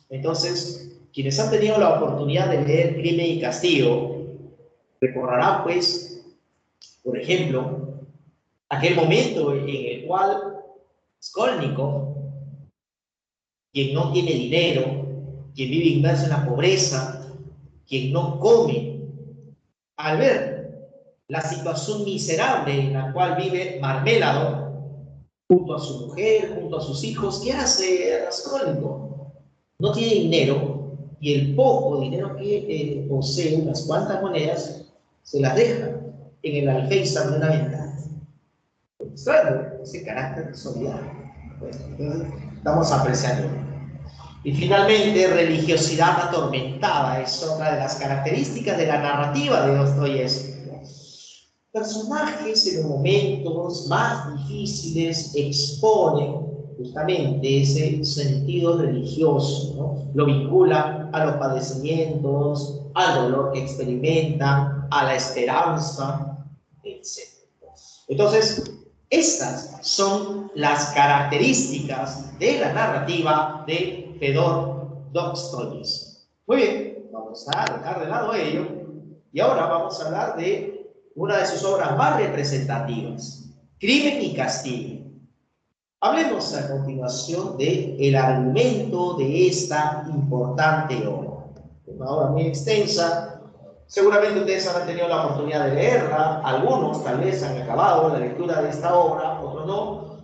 Entonces, quienes han tenido la oportunidad de leer Crimen y Castigo recordarán, pues, por ejemplo, aquel momento en el cual Raskolnikov, quien no tiene dinero, quien vive inmerso en la pobreza, quien no come, al ver la situación miserable en la cual vive Marméladov, junto a su mujer, junto a sus hijos, ¿qué hace Raskolnikov? No tiene dinero y el poco dinero que posee, unas cuantas monedas, se las deja en el alféizar de una ventana. Extraño ese carácter solidario. Entonces, estamos apreciando. Y finalmente, religiosidad atormentada es otra de las características de la narrativa de Dostoyevsky. Personajes en los momentos más difíciles exponen justamente ese sentido religioso, ¿no? Lo vincula a los padecimientos, al dolor que experimentan, a la esperanza, etc. Entonces, estas son las características de la narrativa de Fedor Dostoyevsky. Muy bien, vamos a dejar de lado ello y ahora vamos a hablar de una de sus obras más representativas, Crimen y Castigo. Hablemos a continuación del argumento de esta importante obra. Una obra muy extensa. Seguramente ustedes han tenido la oportunidad de leerla. Algunos tal vez han acabado la lectura de esta obra, otros no.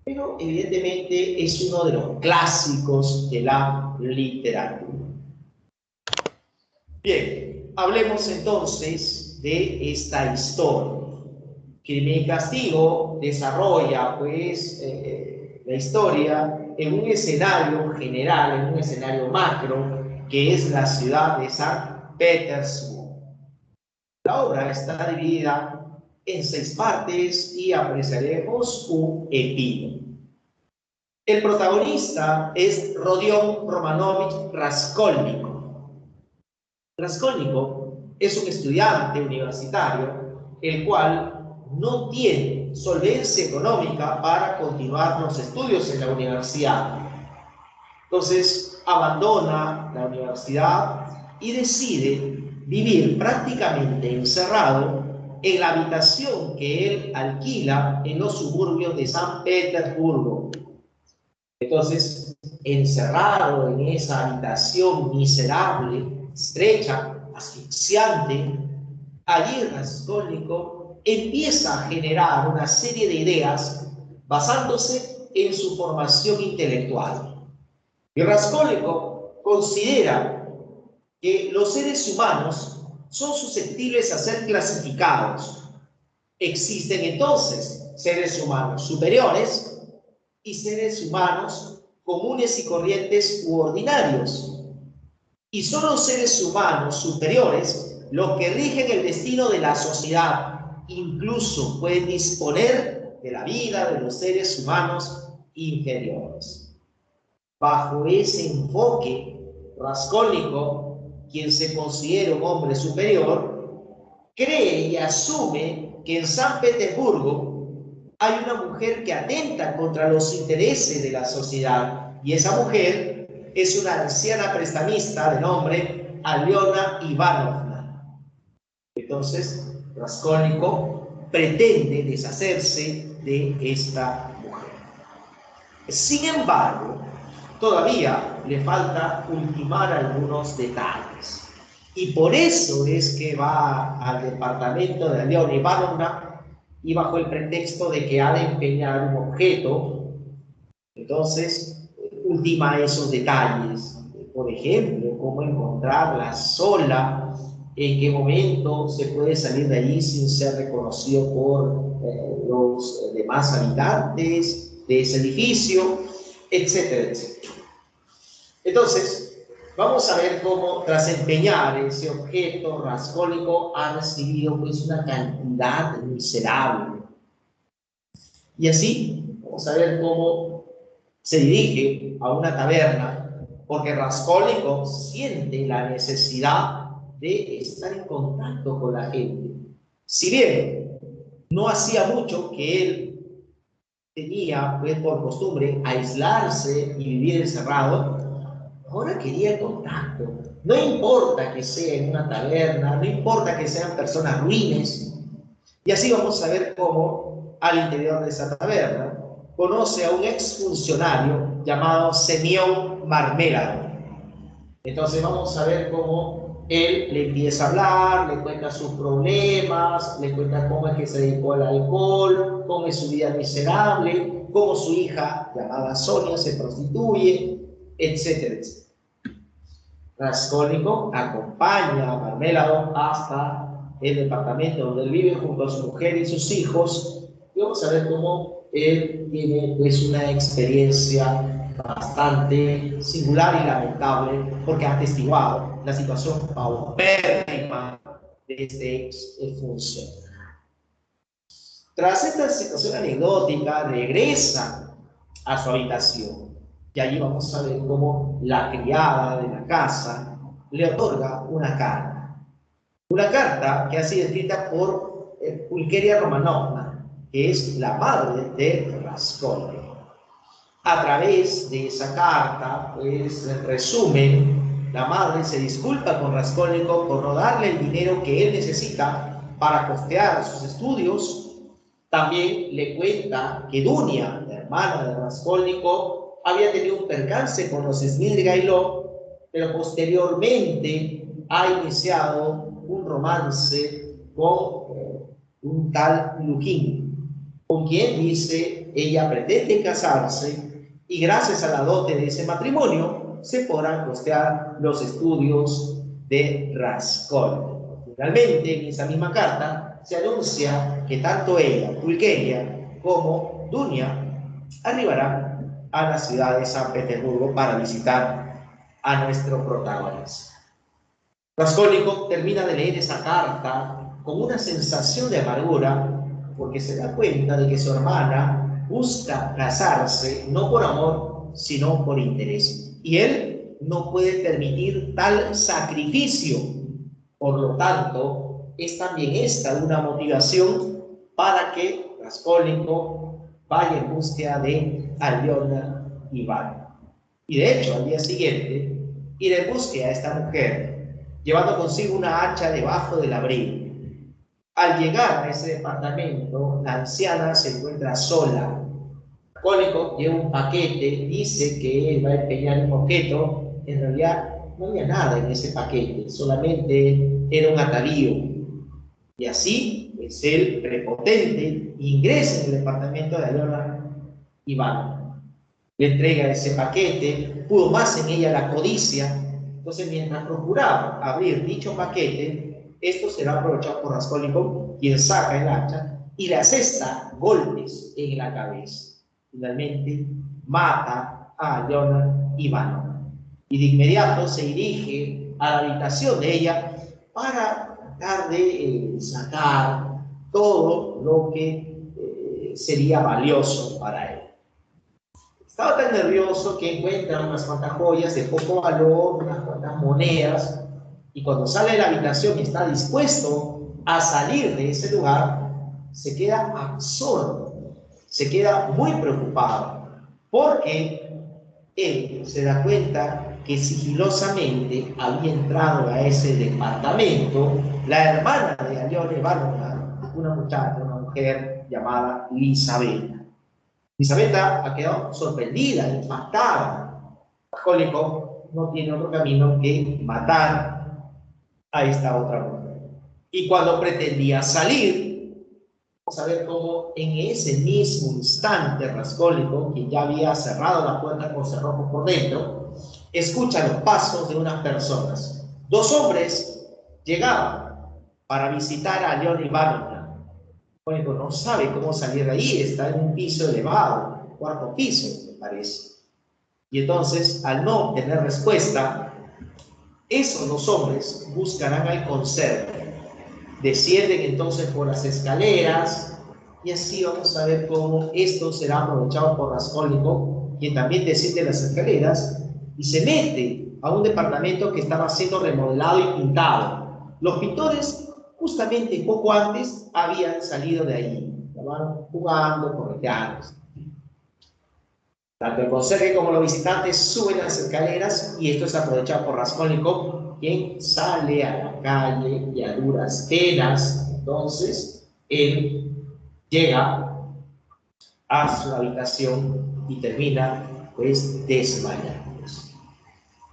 Pero evidentemente es uno de los clásicos de la literatura. Bien, hablemos entonces de esta historia. Crimen y Castigo desarrolla, pues, la historia en un escenario general, en un escenario macro, que es la ciudad de San Petersburgo. La obra está dividida en 6 partes y apreciaremos un epílogo. El protagonista es Rodion Romanovich Raskolnikov. Raskolnikov es un estudiante universitario el cual no tiene solvencia económica para continuar los estudios en la universidad. Entonces abandona la universidad y decide vivir prácticamente encerrado en la habitación que él alquila en los suburbios de San Petersburgo. Entonces, encerrado en esa habitación miserable, estrecha, asfixiante, allí Raskolnikov empieza a generar una serie de ideas basándose en su formación intelectual. Y Raskolnikov considera que los seres humanos son susceptibles a ser clasificados. Existen entonces seres humanos superiores y seres humanos comunes y corrientes u ordinarios, y son los seres humanos superiores los que rigen el destino de la sociedad. Incluso pueden disponer de la vida de los seres humanos inferiores. Bajo ese enfoque, Raskolnikov, quien se considera un hombre superior, cree y asume que en San Petersburgo hay una mujer que atenta contra los intereses de la sociedad, y esa mujer es una anciana prestamista de nombre Aliona Ivanovna. Entonces, Raskolnikov pretende deshacerse de esta mujer. Sin embargo, todavía le falta ultimar algunos detalles. Y por eso es que va al departamento de Aliona Ivanovna, y bajo el pretexto de que ha de empeñar un objeto, entonces ultima esos detalles. Por ejemplo, cómo encontrarla sola, en qué momento se puede salir de allí sin ser reconocido por los demás habitantes de ese edificio, etcétera, etcétera. Entonces, vamos a ver cómo, tras empeñar ese objeto, Raskolnikov ha recibido pues una cantidad miserable. Y así, vamos a ver cómo se dirige a una taberna, porque Raskolnikov siente la necesidad de estar en contacto con la gente. Si bien no hacía mucho que él tenía pues, por costumbre aislarse y vivir encerrado, ahora quería contacto. No importa que sea en una taberna, no importa que sean personas ruines. Y así vamos a ver cómo al interior de esa taberna conoce a un exfuncionario llamado Semión Marmeladov. Entonces vamos a ver cómo él le empieza a hablar, le cuenta sus problemas, le cuenta cómo es que se dedicó al alcohol, cómo es su vida miserable, cómo su hija, llamada Sonia, se prostituye, etcétera, etcétera. Raskolnikov acompaña a Marmeladov hasta el departamento donde él vive junto a su mujer y sus hijos, y vamos a ver cómo él tiene pues, una experiencia bastante singular y lamentable, porque ha atestiguado la situación paupérrima de este exfuncionario. Tras esta situación anecdótica, regresa a su habitación, y allí vamos a ver cómo la criada de la casa le otorga una carta. Una carta que ha sido escrita por Pulcheria Romanovna, que es la madre de Raskolnikov. A través de esa carta, pues, en resumen, la madre se disculpa con Raskolnikov por no darle el dinero que él necesita para costear sus estudios. También le cuenta que Dunia, la hermana de Raskolnikov, había tenido un percance con los Svidrigailov, pero posteriormente ha iniciado un romance con un tal Lukin, con quien dice ella pretende casarse, y gracias a la dote de ese matrimonio se podrán costear los estudios de Raskolnikov. Finalmente, en esa misma carta se anuncia que tanto ella, Pulcheria, como Dunia arribarán a la ciudad de San Petersburgo para visitar a nuestro protagonista. Raskolnikov termina de leer esa carta con una sensación de amargura, porque se da cuenta de que su hermana busca casarse no por amor, sino por interés. Y él no puede permitir tal sacrificio. Por lo tanto, es también esta una motivación para que Raskolnikov vaya en búsqueda de Aliona Ivanovna. Y de hecho, al día siguiente, irá en búsqueda a esta mujer, llevando consigo una hacha debajo del abrigo. Al llegar a ese departamento, la anciana se encuentra sola. Raskolnikov lleva un paquete, dice que él va a empeñar un objeto. En realidad no había nada en ese paquete, solamente era un atavío. Y así, pues él, prepotente, ingresa en el departamento de Aliona Ivanovna. Le entrega ese paquete, pudo más en ella la codicia. Entonces, mientras procuraba abrir dicho paquete, esto será aprovechado por Raskolnikov, quien saca el hacha y le asesta golpes en la cabeza. Finalmente, mata a Alyona Ivanovna. Y de inmediato se dirige a la habitación de ella para tratar de sacar todo lo que sería valioso para él. Estaba tan nervioso que encuentra unas cuantas joyas de poco valor, unas cuantas monedas, y cuando sale de la habitación y está dispuesto a salir de ese lugar, se queda absorto, se queda muy preocupado, porque él se da cuenta que sigilosamente había entrado a ese departamento la hermana de Alyona Ivanovna, una muchacha, una mujer llamada Lizaveta. Lizaveta ha quedado sorprendida, impactada. Raskolnikov no tiene otro camino que matar a esta otra mujer. Y cuando pretendía salir, vamos a ver cómo en ese mismo instante Raskolnikov, quien ya había cerrado la puerta con cerrojo por dentro, escucha los pasos de unas personas. Dos hombres llegaban para visitar a Alyona Ivanovna. Bueno, no sabe cómo salir de ahí, está en un piso elevado, cuarto piso, me parece. Y entonces, al no tener respuesta, esos dos hombres buscarán al conserje. Descienden entonces por las escaleras, y así vamos a ver cómo esto será aprovechado por Raskolnikov, quien también desciende las escaleras y se mete a un departamento que estaba siendo remodelado y pintado. Los pintores justamente poco antes habían salido de ahí, estaban jugando, correteando. Tanto el conserje como los visitantes suben las escaleras y esto es aprovechado por Raskolnikov, quien sale a la calle y a duras penas. Entonces, él llega a su habitación y termina, pues, desmayándose.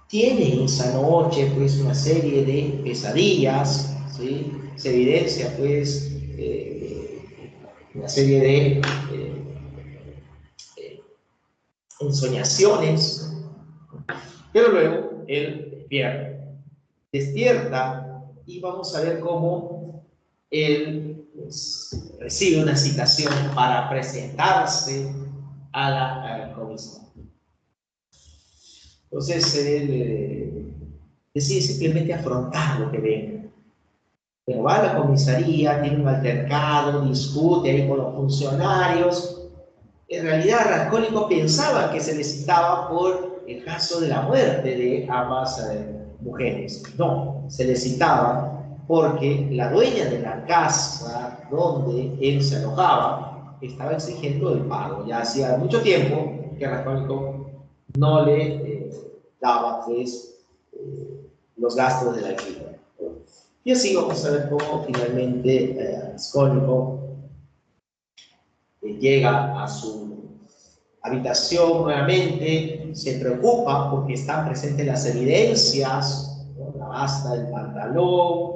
Tiene esa noche, pues, una serie de pesadillas, ¿sí? Se evidencia, pues, una serie de ensoñaciones, pero luego él despierta y vamos a ver cómo él, pues, recibe una citación para presentarse a la comisaría. Entonces él decide simplemente afrontar lo que ve. Pero va a la comisaría, tiene un altercado, discute ahí con los funcionarios. En realidad, Raskolnikov pensaba que se le citaba por el caso de la muerte de ambas mujeres. No, se le citaba porque la dueña de la casa donde él se alojaba estaba exigiendo el pago. Ya hacía mucho tiempo que Raskolnikov no le daba, pues, los gastos del alquiler. Y así vamos a ver cómo finalmente Raskolnikov llega a su habitación nuevamente, se preocupa porque están presentes las evidencias, ¿no? La basta del pantalón,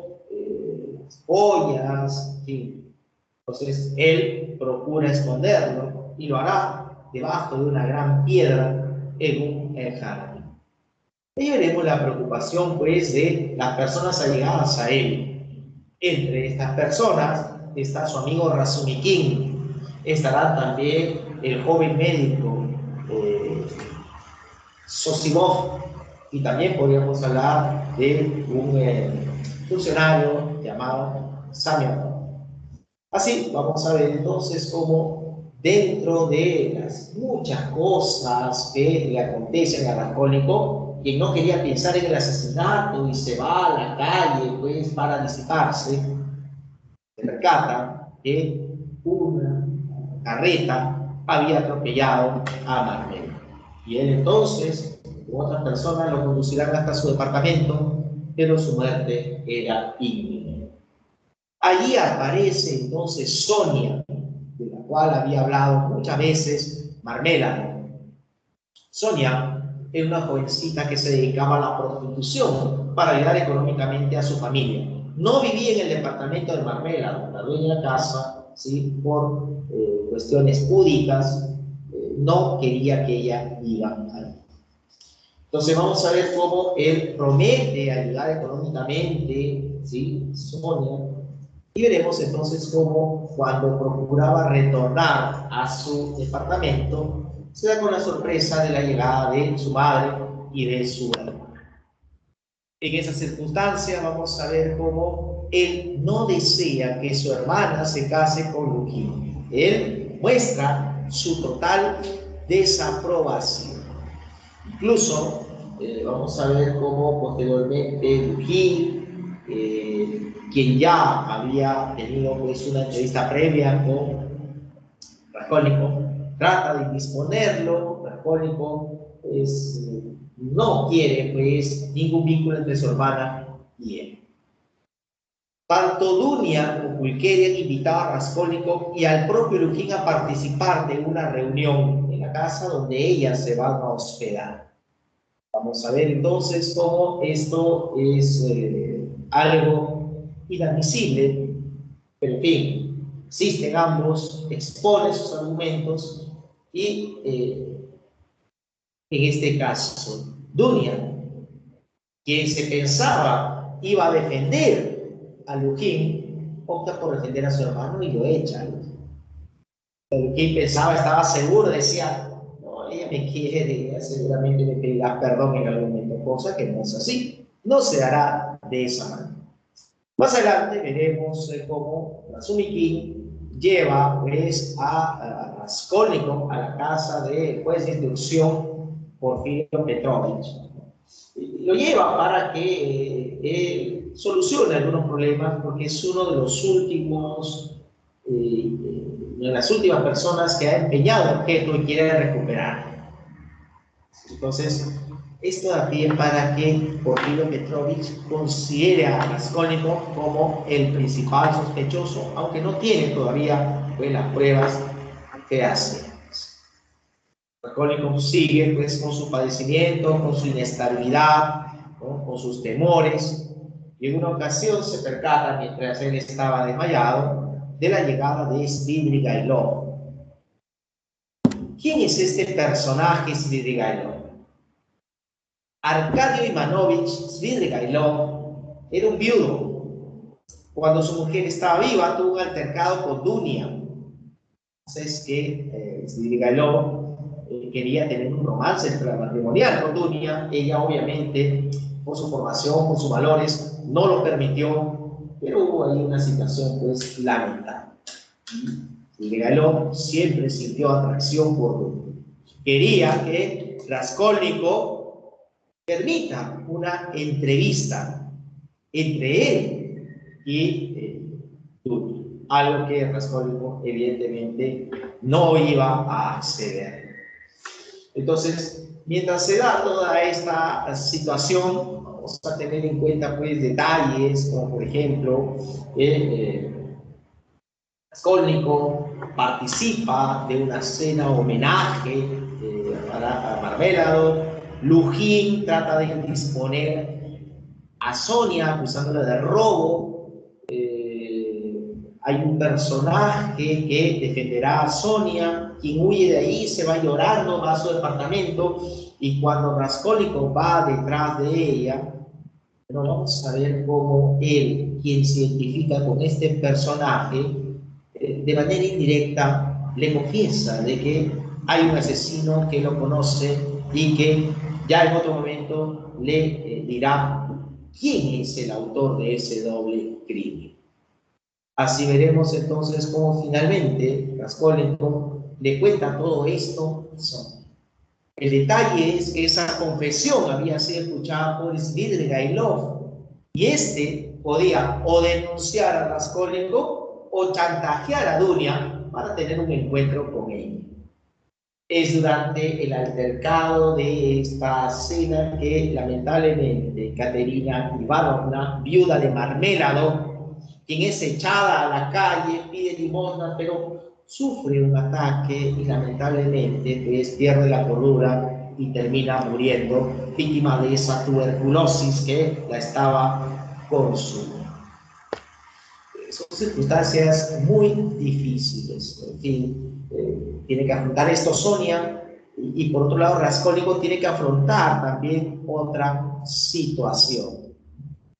las joyas, en fin. Entonces él procura esconderlo y lo hará debajo de una gran piedra en un jardín. Ahí veremos la preocupación, pues, de las personas allegadas a él. Entre estas personas está su amigo Razumikin, estará también el joven médico Sosibov, y también podríamos hablar de un funcionario llamado Samyonov. Así vamos a ver entonces cómo dentro de las muchas cosas que le acontecen a Raskolnikov, quien no quería pensar en el asesinato y se va a la calle, pues, para disiparse, se percata que una carreta había atropellado a Marmela. Y él entonces, con otras personas, lo conducirán hasta su departamento, pero su muerte era inminente. Allí aparece entonces Sonia, de la cual había hablado muchas veces Marmela. Sonia era una jovencita que se dedicaba a la prostitución para ayudar económicamente a su familia. No vivía en el departamento de Marmela, la dueña de la casa, ¿sí? Por cuestiones púdicas, no quería que ella viva ahí. Entonces vamos a ver cómo él promete ayudar económicamente, ¿sí? Sonia. Y veremos entonces cómo cuando procuraba retornar a su departamento, se da con la sorpresa de la llegada de su madre y de su hermana. En esa circunstancia vamos a ver cómo él no desea que su hermana se case con Lujín. Él muestra su total desaprobación. Incluso vamos a ver cómo posteriormente Lujín, quien ya había tenido pues una entrevista previa con Raskolnikov, trata de indisponerlo. Raskolnikov pues, no quiere pues ningún vínculo entre su hermana y él. Tanto Dunia como Pulcheria invitaba a Raskolnikov y al propio Lujín a participar de una reunión en la casa donde ellas se van a hospedar. Vamos a ver entonces cómo esto es algo inadmisible, pero en fin, existen ambos, expone sus argumentos y en este caso, Dunia, quien se pensaba iba a defender a Lujín, opta por defender a su hermano y lo echa. Lujín pensaba, estaba seguro, decía, no, ella me quiere, ella seguramente me pedirá perdón en algún momento, cosa que no es así, no se hará de esa manera. Más adelante veremos cómo Razumikin lleva pues, a Raskolnikov a la casa del juez de instrucción Porfirio Petrovich. Lo lleva para que él solucione algunos problemas, porque es uno de los últimos, de las últimas personas que ha empeñado el objeto y quiere recuperar. Entonces, esto da pie para que Porfirio Petrovich considere a Raskolnikov como el principal sospechoso, aunque no tiene todavía pues, las pruebas fehacientes. Raskolnikov sigue pues, con su padecimiento, con su inestabilidad, ¿no? Con sus temores, y en una ocasión se percata, mientras él estaba desmayado, de la llegada de Svidrigailov. ¿Quién es este personaje Svidrigailov? Arcadio Ivanovich Svidrigailov era un viudo. Cuando su mujer estaba viva, tuvo un altercado con Dunia. Entonces que Svidrigailov quería tener un romance matrimonial con Dunia. Ella obviamente, por su formación, por sus valores, no lo permitió, pero hubo ahí una situación pues lamentable. Svidrigailov siempre sintió atracción por Dunia. Quería que Raskolnikov permita una entrevista entre él y Dunia, algo que Raskolnikov evidentemente no iba a acceder. Entonces, mientras se da toda esta situación, vamos a tener en cuenta pues detalles como por ejemplo Raskolnikov participa de una cena homenaje a Marmeladov. Lujín trata de disponer a Sonia acusándola de robo. Hay un personaje que defenderá a Sonia, quien huye de ahí, se va llorando, va a su departamento, y cuando Raskolnikov va detrás de ella, bueno, vamos a ver cómo él, quien se identifica con este personaje, de manera indirecta le confiesa de que hay un asesino que lo conoce y que ya en otro momento le dirá quién es el autor de ese doble crimen. Así veremos entonces cómo finalmente Raskolnikov le cuenta todo esto a Sonia. El detalle es que esa confesión había sido escuchada por Svidrigailov y este podía o denunciar a Raskolnikov o chantajear a Dunia para tener un encuentro con ella. Es durante el altercado de esta cena que lamentablemente Katerina Ivanovna, viuda de Marmeladov, quien es echada a la calle, pide limosna, pero sufre un ataque y lamentablemente pues, pierde la cordura y termina muriendo, víctima de esa tuberculosis que la estaba consumiendo. Son circunstancias muy difíciles. En fin, tiene que afrontar esto Sonia y por otro lado Raskolnikov tiene que afrontar también otra situación.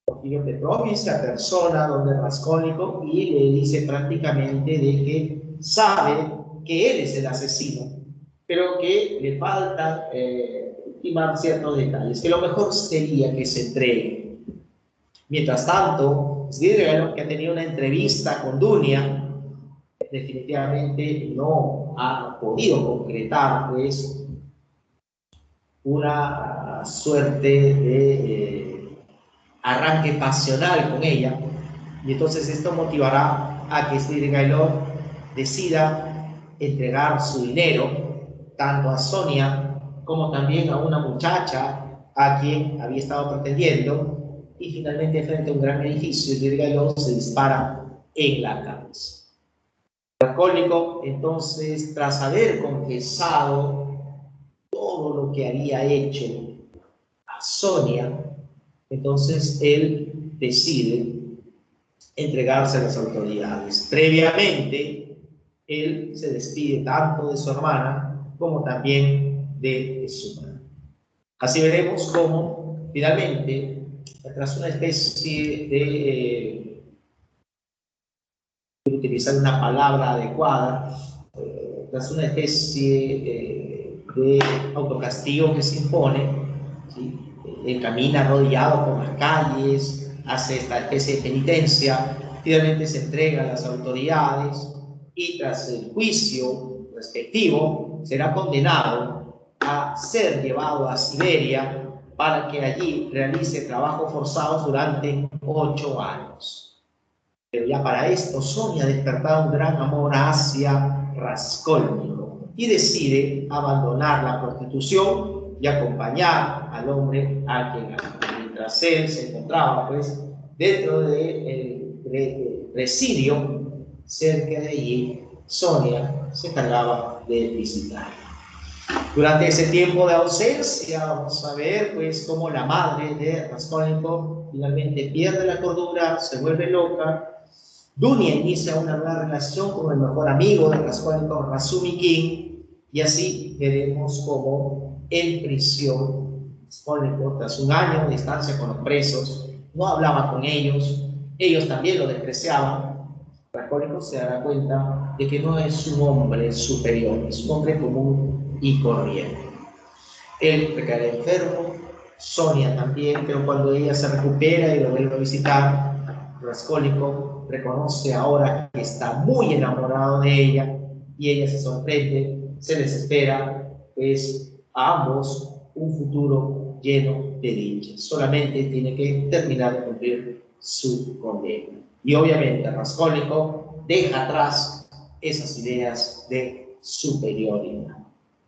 Porfirio Petrovich se apersona donde Raskolnikov y le dice prácticamente de que sabe que él es el asesino pero que le faltan ultimar ciertos detalles, que lo mejor sería que se entregue. Mientras tanto, Svidrigailov, que ha tenido una entrevista con Dunia, definitivamente no ha podido concretar pues una suerte de arranque pasional con ella, y entonces esto motivará a que Svidrigailov decida entregar su dinero tanto a Sonia como también a una muchacha a quien había estado pretendiendo, y finalmente frente a un gran edificio Svidrigailov se dispara en la cabeza. Raskolnikov, entonces, tras haber confesado todo lo que había hecho a Sonia, entonces él decide entregarse a las autoridades. Previamente, él se despide tanto de su hermana como también de su madre. Así veremos cómo, finalmente, tras una especie de utilizar una palabra adecuada, tras una especie de autocastigo que se impone, ¿sí? Él camina arrodillado por las calles, hace esta especie de penitencia, finalmente se entrega a las autoridades y tras el juicio respectivo será condenado a ser llevado a Siberia para que allí realice trabajos forzados durante 8 años. Pero ya para esto Sonia despertaba un gran amor hacia Raskolnikov y decide abandonar la prostitución y acompañar al hombre a quien ama. Mientras él se encontraba pues dentro del presidio, cerca de allí, Sonia se encargaba de visitarlo. Durante ese tiempo de ausencia, vamos a ver pues cómo la madre de Raskolnikov finalmente pierde la cordura, se vuelve loca. Dunia inicia una nueva relación con el mejor amigo de Raskolnikov, Razumikin, y así veremos cómo en prisión, Raskolnikov, tras un año de estancia con los presos, no hablaba con ellos, ellos también lo despreciaban. Raskolnikov se dará cuenta de que no es un hombre superior, es un hombre común y corriente. Él recaerá enfermo, Sonia también, pero cuando ella se recupera y lo vuelve a visitar, Raskolnikov reconoce ahora que está muy enamorado de ella y ella se sorprende, se desespera, pues a ambos un futuro lleno de dicha. Solamente tiene que terminar de cumplir su condena. Y obviamente Raskolnikov deja atrás esas ideas de superioridad.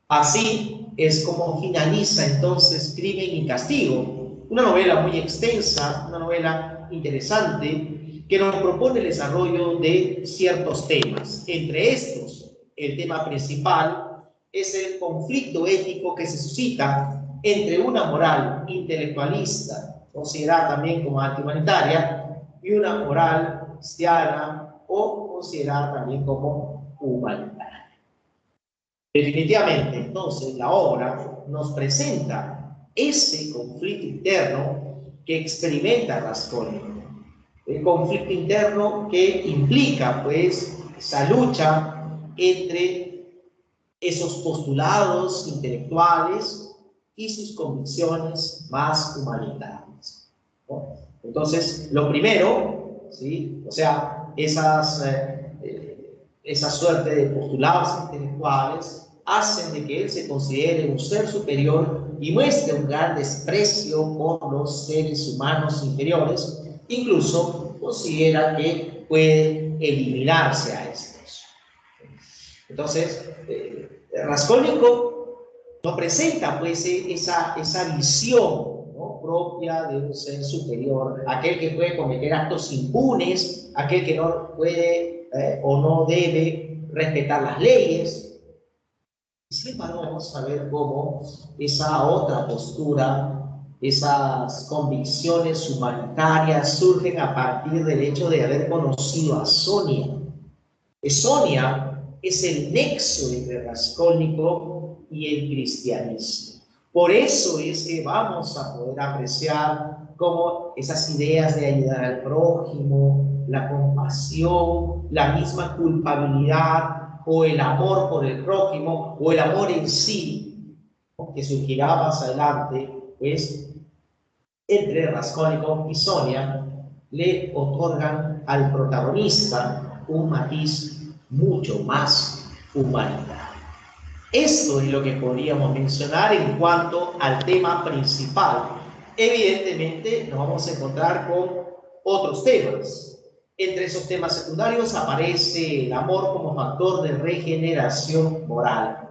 Así es como finaliza entonces Crimen y Castigo, una novela muy extensa, una novela interesante que nos propone el desarrollo de ciertos temas. Entre estos, el tema principal es el conflicto ético que se suscita entre una moral intelectualista, considerada también como antihumanitaria, y una moral cristiana o considerada también como humanitaria. Definitivamente, entonces, la obra nos presenta ese conflicto interno que experimenta Raskolnikov. El conflicto interno que implica, pues, esa lucha entre esos postulados intelectuales y sus convicciones más humanitarias, ¿no? Entonces, lo primero, ¿sí? O sea, esa suerte de postulados intelectuales hacen de que él se considere un ser superior y muestre un gran desprecio por los seres humanos inferiores, incluso considera que puede eliminarse a estos. Entonces, Raskolnikov nos presenta pues esa visión, ¿no?, propia de un ser superior, aquel que puede cometer actos impunes, aquel que no puede o no debe respetar las leyes. Sin embargo, vamos a ver cómo esa otra postura, esas convicciones humanitarias surgen a partir del hecho de haber conocido a Sonia. Sonia es el nexo entre Raskolnikov y el cristianismo. Por eso es que vamos a poder apreciar cómo esas ideas de ayudar al prójimo, la compasión, la misma culpabilidad, o el amor por el prójimo, o el amor en sí, ¿no?, que surgirá más adelante, pues, entre Raskolnikov y Sonia, le otorgan al protagonista un matiz mucho más humanitario. Esto es lo que podríamos mencionar en cuanto al tema principal. Evidentemente nos vamos a encontrar con otros temas. Entre esos temas secundarios aparece el amor como factor de regeneración moral.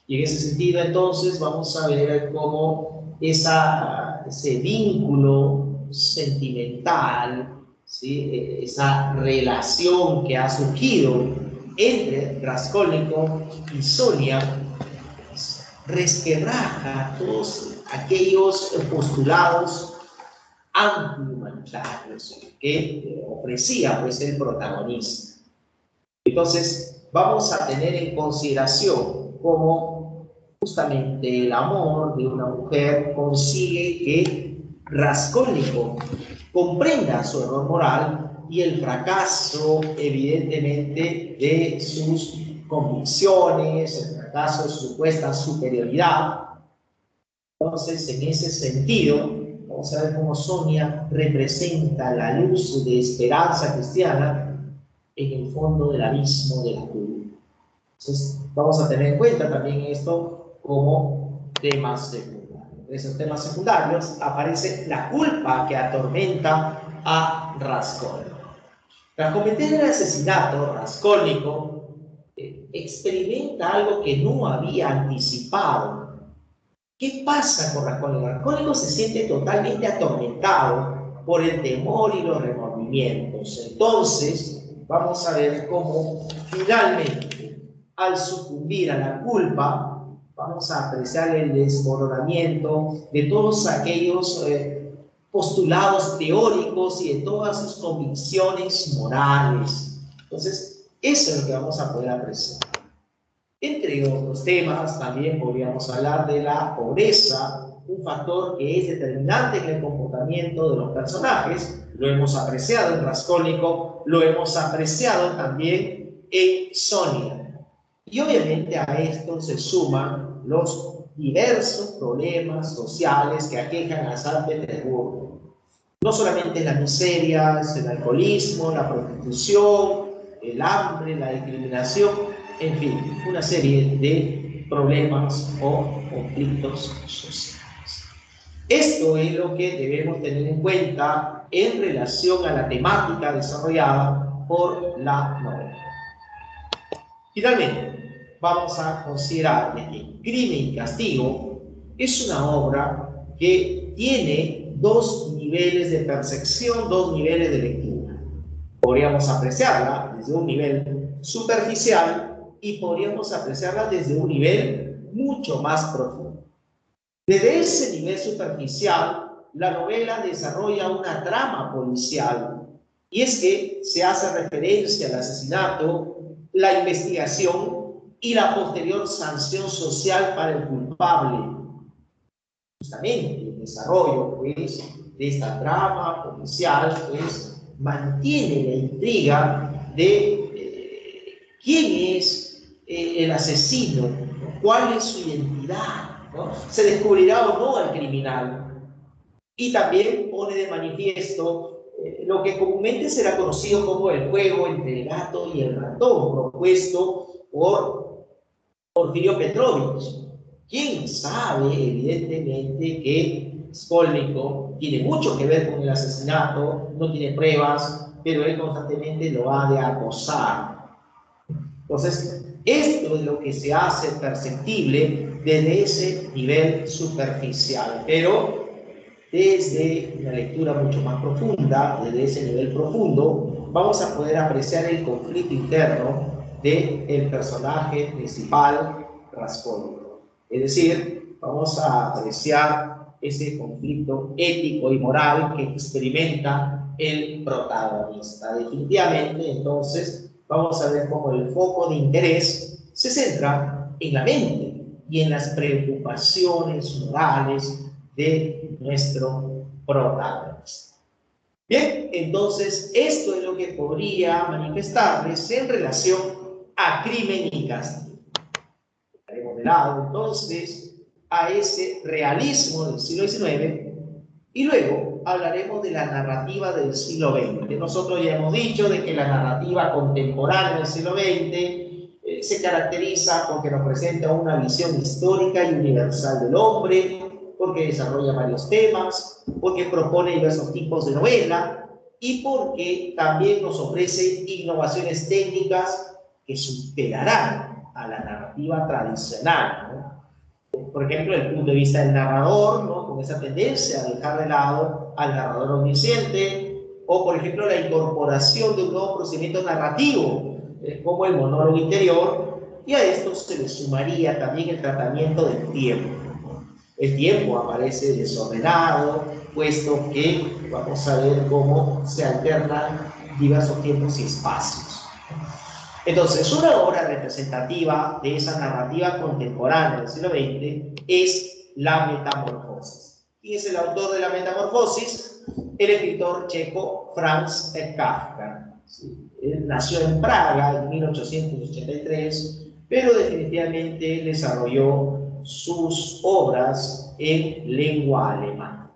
Y en ese sentido, entonces, vamos a ver cómo ese vínculo sentimental, ¿sí?, esa relación que ha surgido entre Raskolnikov y Sonia, resquebraja todos aquellos postulados antihumanitarios que ofrecía, pues, el protagonista. Entonces, vamos a tener en consideración cómo justamente el amor de una mujer consigue que Raskolnikov comprenda su error moral y el fracaso, evidentemente, de sus convicciones, el fracaso de su supuesta superioridad. Entonces, en ese sentido, vamos a ver cómo Sonia representa la luz de esperanza cristiana en el fondo del abismo de la culpa. Entonces, vamos a tener en cuenta también esto como temas secundarios. En esos temas secundarios aparece la culpa que atormenta a Raskolnikov. Tras cometer el asesinato, Raskolnikov experimenta algo que no había anticipado. ¿Qué pasa con Raskolnikov? Raskolnikov se siente totalmente atormentado por el temor y los remordimientos. Entonces, vamos a ver cómo finalmente, al sucumbir a la culpa, vamos a apreciar el desmoronamiento de todos aquellos postulados teóricos y de todas sus convicciones morales. Entonces, eso es lo que vamos a poder apreciar. Entre otros temas, también podríamos hablar de la pobreza, un factor que es determinante en el comportamiento de los personajes. Lo hemos apreciado en Raskolnikov, lo hemos apreciado también en Sonia. Y obviamente a esto se suman los diversos problemas sociales que aquejan a San Petersburgo. No solamente la miseria, el alcoholismo, la prostitución, el hambre, la discriminación, en fin, una serie de problemas o conflictos sociales. Esto es lo que debemos tener en cuenta en relación a la temática desarrollada por la novela. Finalmente, vamos a considerar que Crimen y Castigo es una obra que tiene dos niveles de percepción, dos niveles de lectura. Podríamos apreciarla desde un nivel superficial y podríamos apreciarla desde un nivel mucho más profundo. Desde ese nivel superficial, la novela desarrolla una trama policial, y es que se hace referencia al asesinato, la investigación y la posterior sanción social para el culpable. Justamente el desarrollo, pues, de esta trama policial, pues, mantiene la intriga de quién es el asesino, cuál es su identidad, ¿no? ¿Se descubrirá o no al criminal? Y también pone de manifiesto lo que comúnmente será conocido como el juego entre el gato y el ratón, propuesto por Porfirio Petrovich. ¿Quién sabe, evidentemente, que Raskolnikov tiene mucho que ver con el asesinato? No tiene pruebas, pero él constantemente lo ha de acosar. Entonces, esto es lo que se hace perceptible desde ese nivel superficial, pero desde una lectura mucho más profunda, desde ese nivel profundo, vamos a poder apreciar el conflicto interno del personaje principal, Raskolnikov. Es decir, vamos a apreciar ese conflicto ético y moral que experimenta el protagonista. Definitivamente, entonces, vamos a ver cómo el foco de interés se centra en la mente y en las preocupaciones morales de nuestro protagonista. Bien, entonces esto es lo que podría manifestarles en relación a crimen y castigo. Estaremos de lado entonces a ese realismo del siglo XIX y luego hablaremos de la narrativa del siglo XX. Nosotros ya hemos dicho de que la narrativa contemporánea del siglo XX se caracteriza porque nos presenta una visión histórica y universal del hombre, porque desarrolla varios temas, porque propone diversos tipos de novela y porque también nos ofrece innovaciones técnicas que superarán a la narrativa tradicional, ¿no? Por ejemplo, el punto de vista del narrador, ¿no? Con esa tendencia a dejar de lado al narrador omnisciente, o por ejemplo la incorporación de un nuevo procedimiento narrativo, como el monólogo interior, y a esto se le sumaría también el tratamiento del tiempo. El tiempo aparece desordenado, puesto que vamos a ver cómo se alternan diversos tiempos y espacios. Entonces, una obra representativa de esa narrativa contemporánea del siglo XX es La Metamorfosis. ¿Quién es el autor de La Metamorfosis? El escritor checo Franz Kafka. ¿Sí? Él nació en Praga en 1883, pero definitivamente desarrolló sus obras en lengua alemana.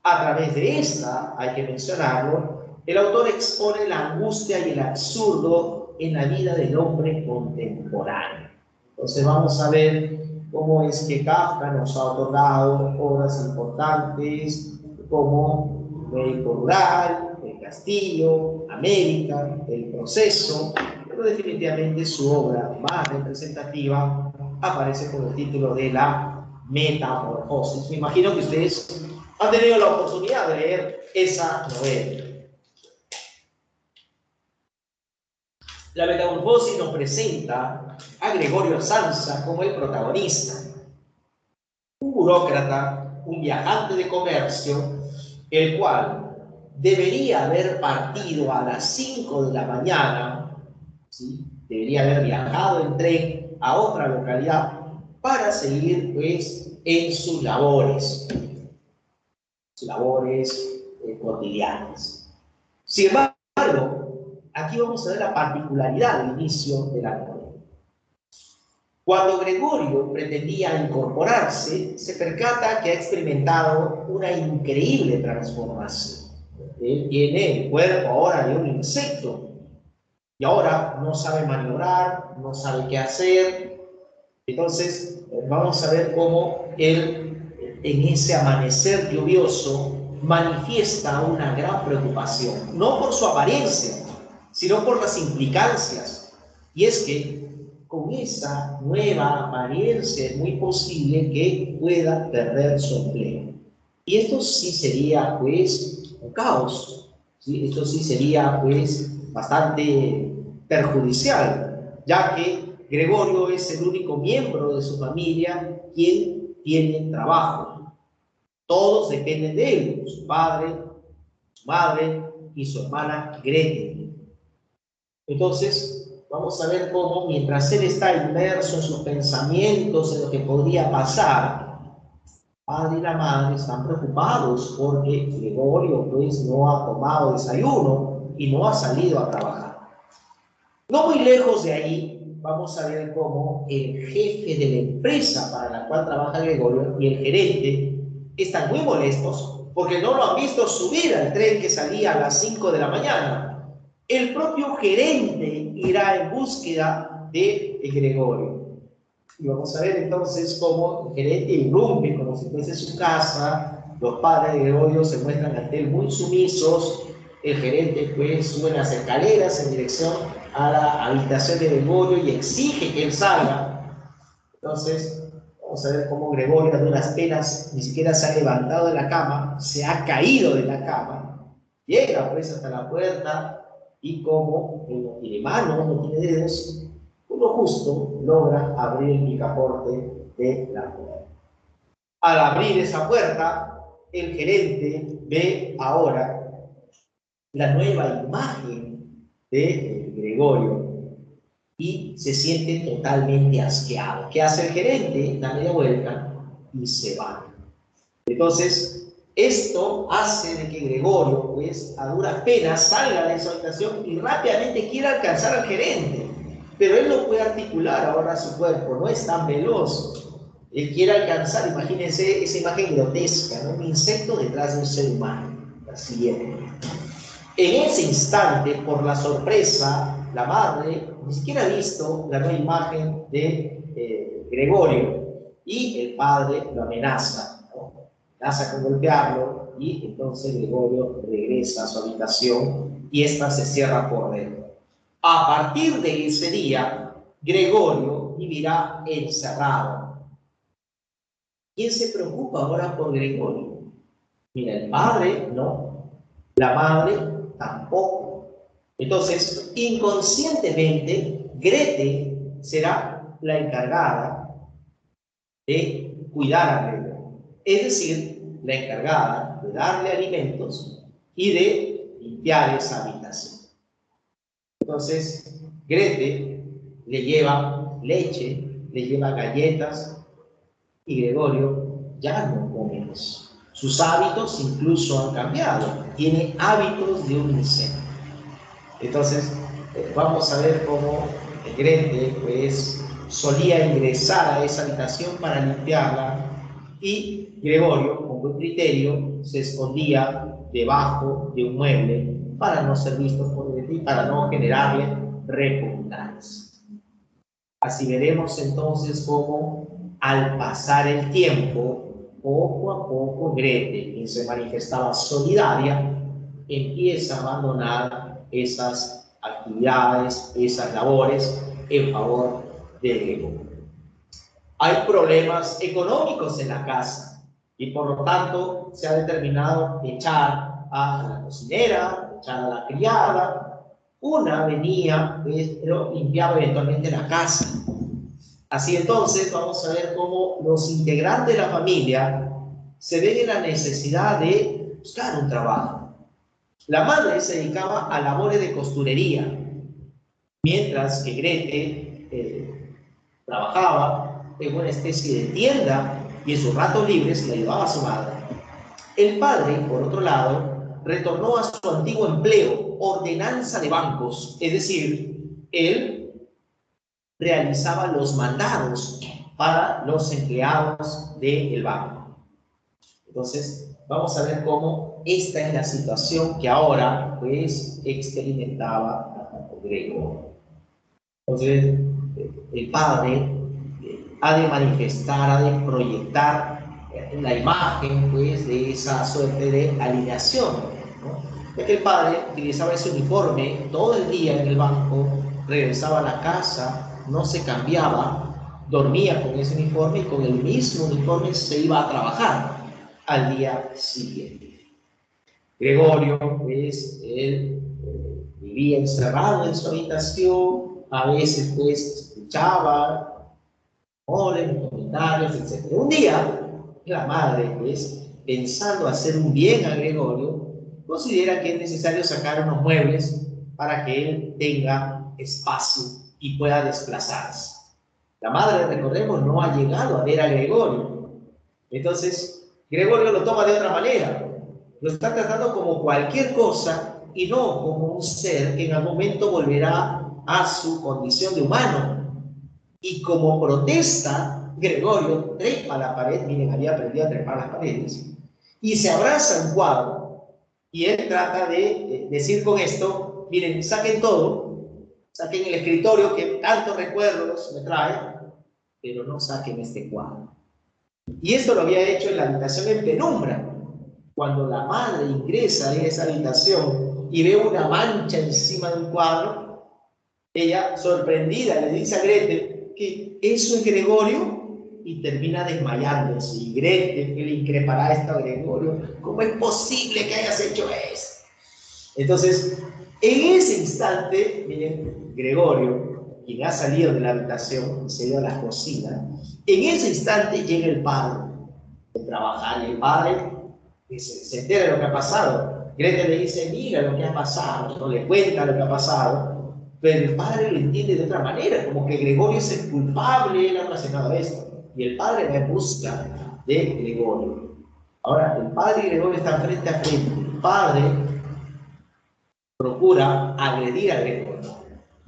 A través de esta, hay que mencionarlo, el autor expone la angustia y el absurdo en la vida del hombre contemporáneo. Entonces vamos a ver cómo es que Kafka nos ha otorgado obras importantes como Médico Rural, El Castillo, América, El Proceso, pero definitivamente su obra más representativa aparece con el título de La Metamorfosis. Me imagino que ustedes han tenido la oportunidad de leer esa novela. La Metamorfosis nos presenta a Gregorio Samsa como el protagonista, un burócrata, un viajante de comercio, el cual debería haber partido a las 5 de la mañana, ¿sí? Debería haber viajado en tren a otra localidad para seguir pues en sus labores cotidianas. Sin embargo, aquí vamos a ver la particularidad del inicio de la novela. Cuando Gregorio pretendía incorporarse, se percata que ha experimentado una increíble transformación. Él tiene el cuerpo ahora de un insecto y ahora no sabe maniobrar, no sabe qué hacer. Entonces, vamos a ver cómo él, en ese amanecer lluvioso, manifiesta una gran preocupación, no por su apariencia, sino por las implicancias. Y es que con esa nueva apariencia es muy posible que pueda perder su empleo. Y esto sí sería, pues, un caos, ¿sí? Esto sí sería, pues, bastante perjudicial, ya que Gregorio es el único miembro de su familia quien tiene trabajo. Todos dependen de él, su padre, su madre y su hermana Gretel. Entonces, vamos a ver cómo, mientras él está inmerso en sus pensamientos, en lo que podría pasar, el padre y la madre están preocupados porque Gregorio pues no ha tomado desayuno y no ha salido a trabajar. No muy lejos de ahí, vamos a ver cómo el jefe de la empresa para la cual trabaja Gregorio y el gerente están muy molestos porque no lo han visto subir al tren que salía a las 5 de la mañana. El propio gerente irá en búsqueda de Gregorio. Y vamos a ver entonces cómo el gerente irrumpe como si fuese su casa. Los padres de Gregorio se muestran ante él muy sumisos. El gerente pues sube las escaleras en dirección a la habitación de Gregorio y exige que él salga. Entonces, vamos a ver cómo Gregorio, a duras penas, ni siquiera se ha levantado de la cama, se ha caído de la cama, llega pues hasta la puerta y como él no tiene manos, no tiene dedos, uno justo logra abrir el picaporte de la puerta. Al abrir esa puerta, el gerente ve ahora la nueva imagen de Gregorio y se siente totalmente asqueado. ¿Qué hace el gerente? Da media vuelta y se va. Entonces, esto hace de que Gregorio, pues, a duras penas salga de esa habitación y rápidamente quiera alcanzar al gerente. pero él no puede articular ahora su cuerpo, no es tan veloz. Él quiere alcanzar, imagínense esa imagen grotesca, ¿no? Un insecto detrás de un ser humano, la siguiente. En ese instante, por la sorpresa, la madre ni siquiera ha visto la nueva imagen de Gregorio y el padre lo amenaza, ¿no? Amenaza con golpearlo y entonces Gregorio regresa a su habitación y ésta se cierra por dentro. A partir de ese día, Gregorio vivirá encerrado. ¿Quién se preocupa ahora por Gregorio? Mira, el padre no, la madre tampoco. Entonces, inconscientemente, Grete será la encargada de cuidar a Gregorio. Es decir, la encargada de darle alimentos y de limpiar esa habitación. Entonces, Grete le lleva leche, le lleva galletas y Gregorio ya no come eso. Sus hábitos incluso han cambiado. Tiene hábitos de un insecto. Entonces, vamos a ver cómo Grete pues, solía ingresar a esa habitación para limpiarla y Gregorio, con buen criterio, se escondía debajo de un mueble para no ser visto por Grete y para no generarle repugnancia. Así veremos entonces cómo al pasar el tiempo, poco a poco Grete, quien se manifestaba solidaria, empieza a abandonar esas actividades, esas labores en favor de Gregorio. Hay problemas económicos en la casa y por lo tanto se ha determinado echar a la cocinera, echar a la criada. Una venía, pero limpiaba eventualmente la casa. Así entonces vamos a ver cómo los integrantes de la familia se ven en la necesidad de buscar un trabajo. La madre se dedicaba a labores de costurería, mientras que Grete trabajaba en una especie de tienda y en sus ratos libres le ayudaba a su madre. El padre, por otro lado, retornó a su antiguo empleo, ordenanza de bancos, es decir, él realizaba los mandados para los empleados del banco. Entonces, vamos a ver cómo esta es la situación que ahora pues experimentaba Gregorio. Entonces, el padre ha de manifestar, ha de proyectar la imagen pues de esa suerte de alineación, ¿no? Ya que el padre utilizaba ese uniforme todo el día en el banco, regresaba a la casa, no se cambiaba, dormía con ese uniforme y con el mismo uniforme se iba a trabajar al día siguiente. Gregorio, pues, él vivía encerrado en su habitación, a veces, pues, escuchaba comentarios, etc. Un día, la madre, pues, pensando hacer un bien a Gregorio, considera que es necesario sacar unos muebles para que él tenga espacio y pueda desplazarse. La madre, recordemos, no ha llegado a ver a Gregorio. Entonces, Gregorio lo toma de otra manera. Lo está tratando como cualquier cosa y no como un ser que en algún momento volverá a su condición de humano. Y como protesta, Gregorio trepa la pared, miren, había aprendido a trepar las paredes, y se abraza a un cuadro. Y él trata de decir con esto, miren, saquen todo, saquen el escritorio que tantos recuerdos me trae, pero no saquen este cuadro. Y esto lo había hecho en la habitación en penumbra. Cuando la madre ingresa en esa habitación y ve una mancha encima de un cuadro, ella, sorprendida, le dice a Grete que eso es Gregorio y termina desmayándose. Y Grete, que le increpará esto a Gregorio, ¿cómo es posible que hayas hecho eso? Entonces, en ese instante, miren, Gregorio, quien ha salido de la habitación y se ha ido a la cocina, en ese instante llega el padre de trabajar y el padre se entera de lo que ha pasado. Grete le dice, mira lo que ha pasado, no le cuenta lo que ha pasado, pero el padre lo entiende de otra manera, como que Gregorio es el culpable, él ha ocasionado esto, y el padre va en busca de Gregorio. Ahora, el padre y Gregorio están frente a frente. El padre procura agredir a Gregorio.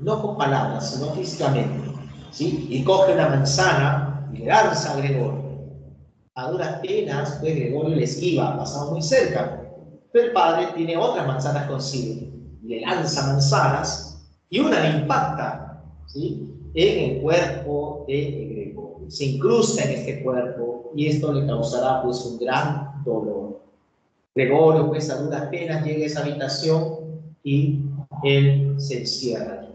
no con palabras, sino físicamente, ¿sí? Y coge una manzana y le lanza a Gregorio. A duras penas, pues Gregorio le esquiva, pasado muy cerca. Pero el padre tiene otras manzanas consigo. Le lanza manzanas y una le impacta, ¿sí?, en el cuerpo de Gregorio. Se incrusta en este cuerpo y esto le causará pues un gran dolor. Gregorio, pues a duras penas, llega a esa habitación y él se encierra.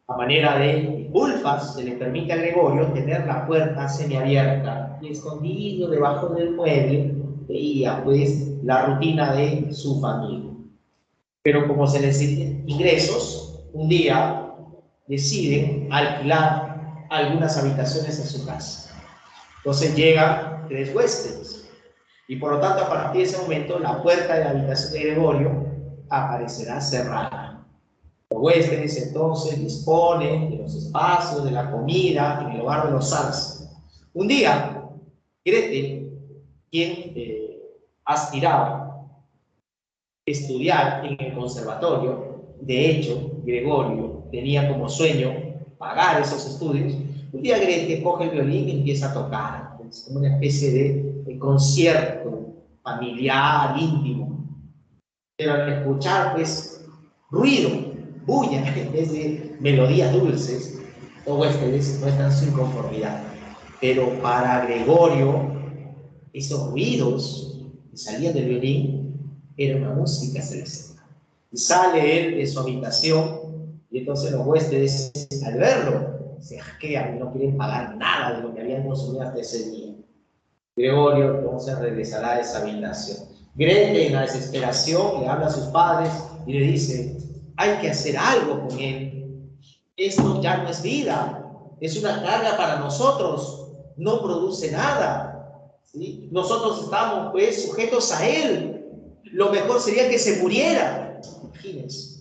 A manera de disculpas, se le permite a Gregorio tener la puerta semiabierta y escondido debajo del mueble veía pues la rutina de su familia. Pero como se necesitan ingresos, un día deciden alquilar algunas habitaciones en su casa. Entonces llegan 3 huéspedes y por lo tanto a partir de ese momento la puerta de la habitación de Gregorio aparecerá cerrada. Los huéspedes entonces disponen de los espacios, de la comida, en el hogar de los Sanz. Un día, Gretel, quien aspiraba a estudiar en el conservatorio, de hecho, Gregorio tenía como sueño pagar esos estudios, un día Gretel coge el violín y empieza a tocar. Es como una especie de concierto familiar, íntimo. Pero al escuchar, pues, ruido, bulla, en vez de melodías dulces, los huéspedes muestran su inconformidad. Pero para Gregorio, esos ruidos que salían del violín era una música celestial. Y sale él de su habitación y entonces los huéspedes, al verlo, se asquean y no quieren pagar nada de lo que habían consumido hasta ese día. Gregorio entonces regresará a esa habitación. Gretel, en la desesperación, le habla a sus padres y le dice: hay que hacer algo con él. Esto ya no es vida, es una carga para nosotros, no produce nada, ¿sí? Nosotros estamos pues sujetos a él. Lo mejor sería que se muriera. Imagínense.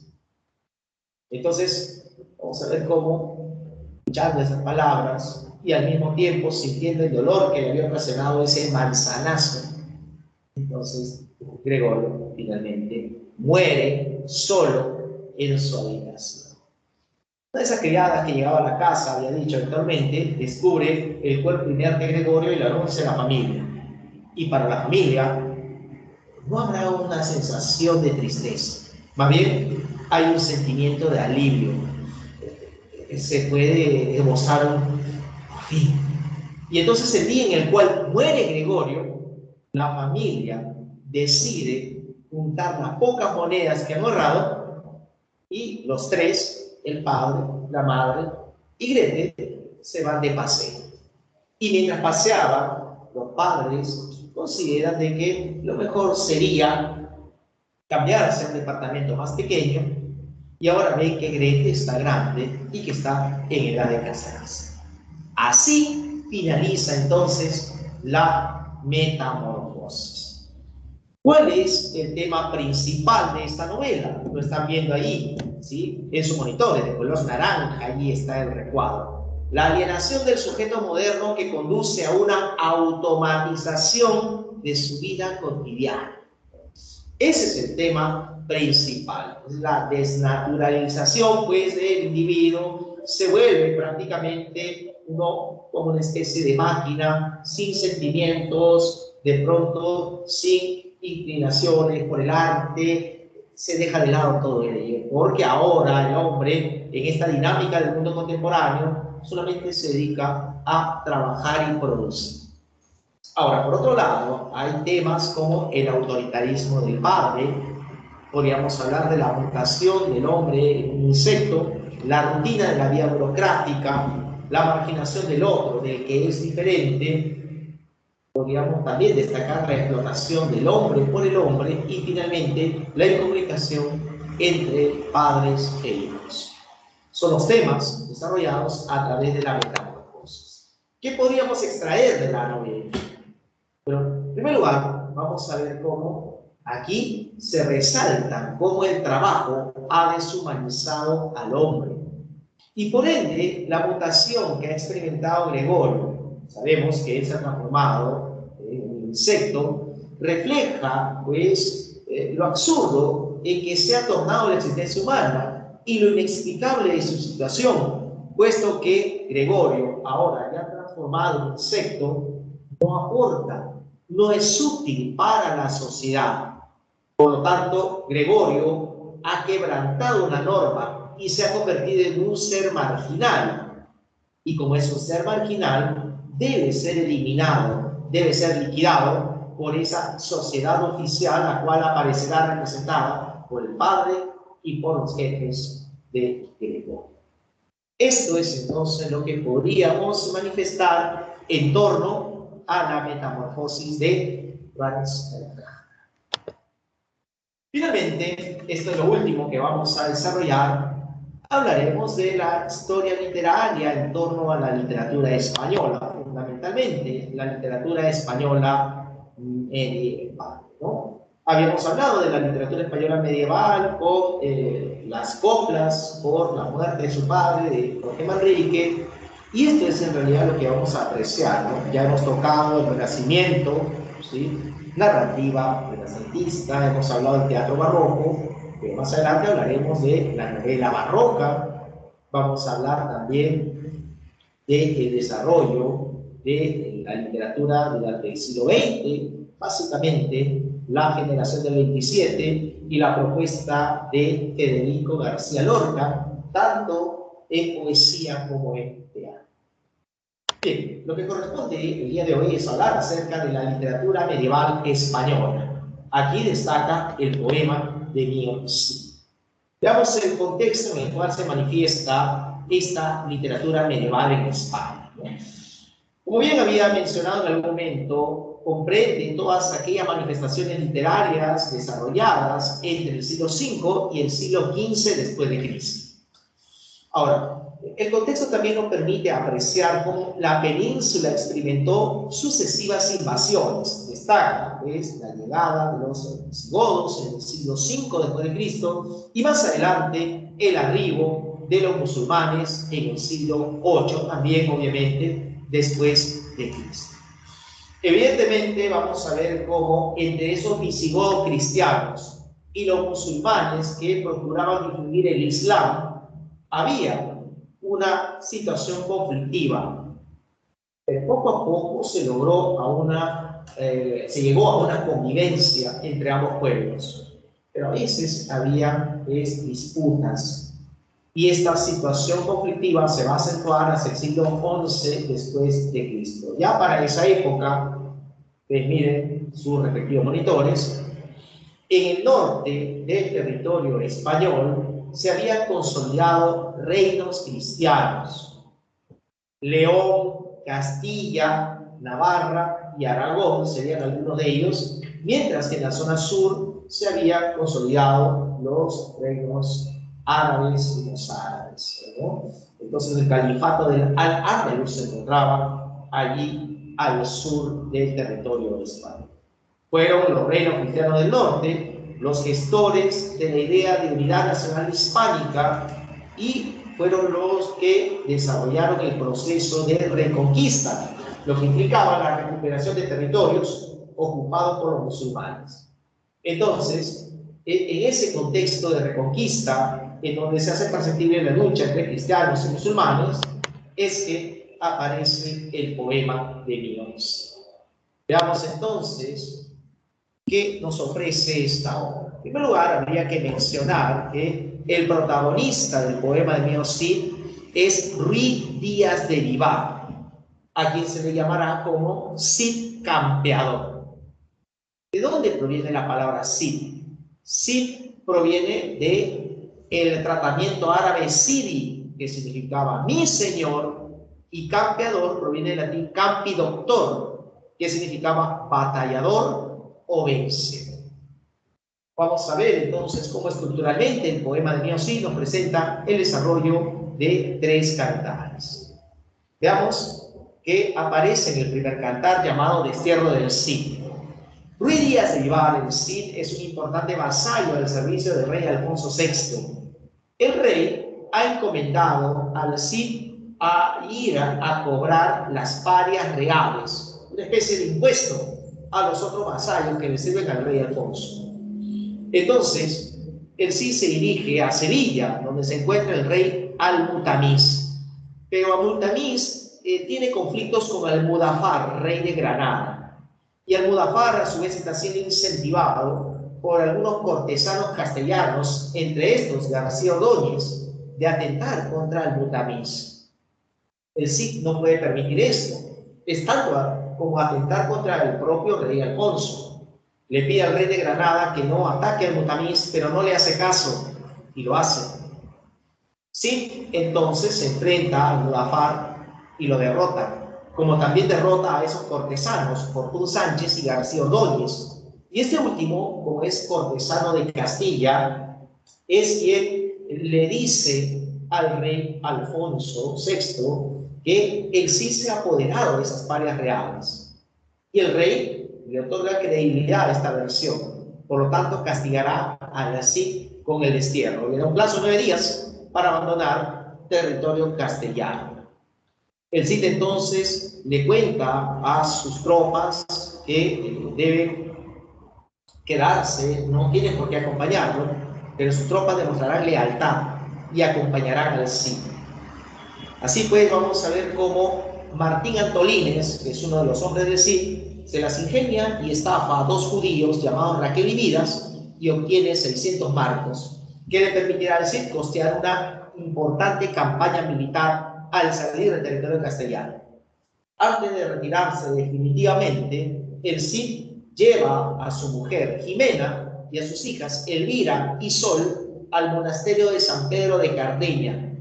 Entonces, vamos a ver cómo, escuchando esas palabras y al mismo tiempo sintiendo el dolor que le había ocasionado ese manzanazo, entonces Gregorio finalmente muere solo en su habitación. Una de esas criadas que llegaba a la casa, había dicho actualmente, descubre el cuerpo inerte de Gregorio y lo anuncia a la familia. Y para la familia no habrá una sensación de tristeza, más bien hay un sentimiento de alivio. Se puede esbozar un fin. Y entonces el día en el cual muere Gregorio, la familia decide juntar las pocas monedas que han ahorrado y los 3, el padre, la madre y Gretel, se van de paseo. Y mientras paseaban, los padres consideran de que lo mejor sería cambiarse a un departamento más pequeño y ahora ven que Gretel está grande y que está en edad de casarse. Así finaliza entonces la metamorfosis. ¿Cuál es el tema principal de esta novela? Lo están viendo ahí, ¿sí?, en sus monitores de color naranja. Allí está el recuadro. La alienación del sujeto moderno que conduce a una automatización de su vida cotidiana. Ese es el tema principal. La desnaturalización, pues, del individuo se vuelve prácticamente uno como una especie de máquina sin sentimientos, de pronto sin inclinaciones por el arte. Se deja de lado todo ello, porque ahora el hombre, en esta dinámica del mundo contemporáneo, solamente se dedica a trabajar y producir. Ahora, por otro lado, hay temas como el autoritarismo del padre. Podríamos hablar de la mutación del hombre en un insecto, la rutina de la vida burocrática, la marginación del otro, del que es diferente. Podríamos también destacar la explotación del hombre por el hombre y finalmente la incomunicación entre padres e hijos. Son los temas desarrollados a través de la metamorfosis. ¿Qué podríamos extraer de la novela? Pero en primer lugar, vamos a ver cómo aquí se resalta cómo el trabajo ha deshumanizado al hombre. Y por ende, la mutación que ha experimentado Gregorio, sabemos que él se ha transformado en un insecto, refleja pues lo absurdo en que se ha tornado la existencia humana. y lo inexplicable de su situación, puesto que Gregorio, ahora ya transformado en un secto, no aporta, no es útil para la sociedad. Por lo tanto, Gregorio ha quebrantado una norma y se ha convertido en un ser marginal. Y como es un ser marginal, debe ser eliminado, debe ser liquidado por esa sociedad oficial, la cual aparecerá representada por el padre y por los jefes de Gregorio. Esto es entonces lo que podríamos manifestar en torno a la metamorfosis de Franz Ferdinand. Finalmente, esto es lo último que vamos a desarrollar. Hablaremos de la historia literaria en torno a la literatura española, fundamentalmente la literatura española medieval, ¿no? Habíamos hablado de la literatura española medieval con las coplas por la muerte de su padre, de Jorge Manrique, y esto es en realidad lo que vamos a apreciar, ¿no? Ya hemos tocado el Renacimiento, ¿sí? Narrativa renacentista, hemos hablado del teatro barroco, pero más adelante hablaremos de la novela barroca, vamos a hablar también del desarrollo de la literatura durante el siglo XX, básicamente la generación del 27 y la propuesta de Federico García Lorca, tanto en poesía como en teatro. Bien, lo que corresponde el día de hoy es hablar acerca de la literatura medieval española. Aquí destaca el poema de Mío Cid. Veamos el contexto en el cual se manifiesta esta literatura medieval en España. Como bien había mencionado en algún momento, comprende todas aquellas manifestaciones literarias desarrolladas entre el siglo V y el siglo XV después de Cristo. Ahora, el contexto también nos permite apreciar cómo la península experimentó sucesivas invasiones. Destaca la llegada de los visigodos en el siglo V después de Cristo y más adelante el arribo de los musulmanes en el siglo VIII, también obviamente después de Cristo. Evidentemente vamos a ver cómo entre esos visigodos cristianos y los musulmanes que procuraban difundir el Islam había una situación conflictiva, pero poco a poco se logró se llegó a una convivencia entre ambos pueblos, pero a veces había disputas y esta situación conflictiva se va a acentuar hacia el siglo XI después de Cristo. Ya para esa época, miren sus respectivos monitores, en el norte del territorio español se habían consolidado reinos cristianos: León, Castilla, Navarra y Aragón serían algunos de ellos, mientras que en la zona sur se habían consolidado los reinos árabes y los árabes, ¿no? Entonces el califato del Al-Ándalus se encontraba allí al sur del territorio de España. Fueron los reinos cristianos del norte los gestores de la idea de unidad nacional hispánica y fueron los que desarrollaron el proceso de reconquista, lo que implicaba la recuperación de territorios ocupados por los musulmanes. Entonces, en ese contexto de reconquista, en donde se hace perceptible la lucha entre cristianos y musulmanes, es que aparece el poema de Mío Cid. Veamos entonces ¿qué nos ofrece esta obra? En primer lugar, habría que mencionar que el protagonista del poema de Mío Cid es Ruy Díaz de Vivar, a quien se le llamará como Cid Campeador. ¿De dónde proviene la palabra Cid? Cid proviene del tratamiento árabe Cidi, que significaba mi señor, y campeador proviene del latín campi doctor, que significaba batallador o vencedor. Vamos a ver entonces cómo estructuralmente el poema de Mío Cid nos presenta el desarrollo de tres cantares. Veamos que aparece en el primer cantar llamado Destierro del Cid. Ruy Díaz de Vivar, el Cid, es un importante vasallo al servicio del rey Alfonso VI. El rey ha encomendado al Cid a ir a cobrar las parias reales, una especie de impuesto a los otros vasallos que le sirven al rey Alfonso. Entonces, el Cid se dirige a Sevilla, donde se encuentra el rey Al-Mutamiz. Pero Al-Mutamiz tiene conflictos con Al-Mudafar, rey de Granada. Y Al-Mudafar, a su vez, está siendo incentivado por algunos cortesanos castellanos, entre estos García Ordóñez, de atentar contra Al-Mutamiz. El Cid no puede permitir esto, es tanto como atentar contra el propio rey Alfonso. Le pide al rey de Granada que no ataque al Mutamiz, pero no le hace caso, y lo hace. Cid entonces se enfrenta al Mudafar y lo derrota, como también derrota a esos cortesanos, Fortún Sánchez y García Ordóñez. Y este último, como es cortesano de Castilla, es quien le dice al rey Alfonso VI que el Cid se ha apoderado de esas pareas reales. Y el rey le otorga credibilidad a esta versión. Por lo tanto, castigará al Cid con el destierro. Le da un plazo de 9 días para abandonar territorio castellano. El Cid entonces le cuenta a sus tropas que deben quedarse, no tienen por qué acompañarlo, pero sus tropas demostrarán lealtad y acompañarán al Cid. Así pues, vamos a ver cómo Martín Antolínez, que es uno de los hombres del Cid, se las ingenia y estafa a 2 judíos llamados Raquel y Midas y obtiene 600 marcos, que le permitirá al Cid costear una importante campaña militar al salir del territorio castellano. Antes de retirarse definitivamente, el Cid lleva a su mujer Jimena y a sus hijas Elvira y Sol al monasterio de San Pedro de Cardeña.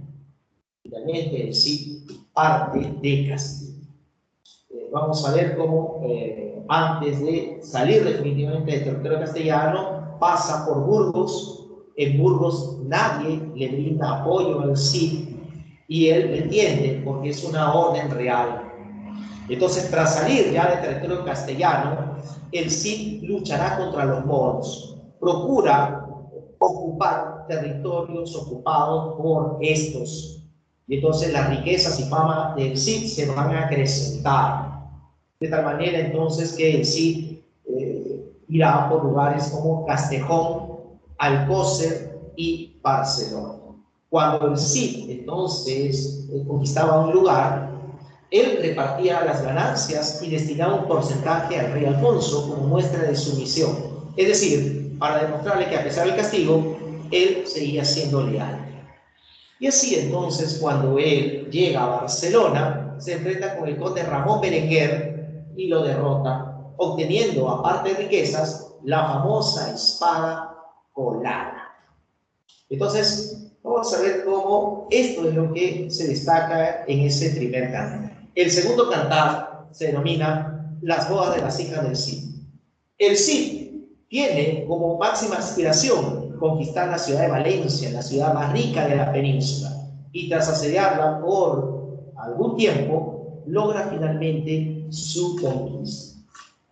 Finalmente el Cid parte de Castilla. Vamos a ver cómo antes de salir definitivamente del territorio castellano pasa por Burgos. En Burgos nadie le brinda apoyo al Cid y él le entiende porque es una orden real. Entonces, tras salir ya del territorio castellano, el Cid luchará contra los moros. Procura ocupar territorios ocupados por estos. Y entonces las riquezas y fama del Cid se van a acrecentar. De tal manera entonces que el Cid irá por lugares como Castejón, Alcócer y Barcelona. Cuando el Cid entonces conquistaba un lugar, él repartía las ganancias y destinaba un porcentaje al rey Alfonso como muestra de sumisión. Es decir, para demostrarle que a pesar del castigo, él seguía siendo leal. Y así entonces, cuando él llega a Barcelona, se enfrenta con el conde Ramón Berenguer y lo derrota, obteniendo, aparte de riquezas, la famosa espada colada. Entonces, vamos a ver cómo esto es lo que se destaca en ese primer cantar. El segundo cantar se denomina Las bodas de las hijas del Cid. El Cid tiene como máxima aspiración conquistar la ciudad de Valencia, la ciudad más rica de la península, y tras asediarla por algún tiempo, logra finalmente su conquista.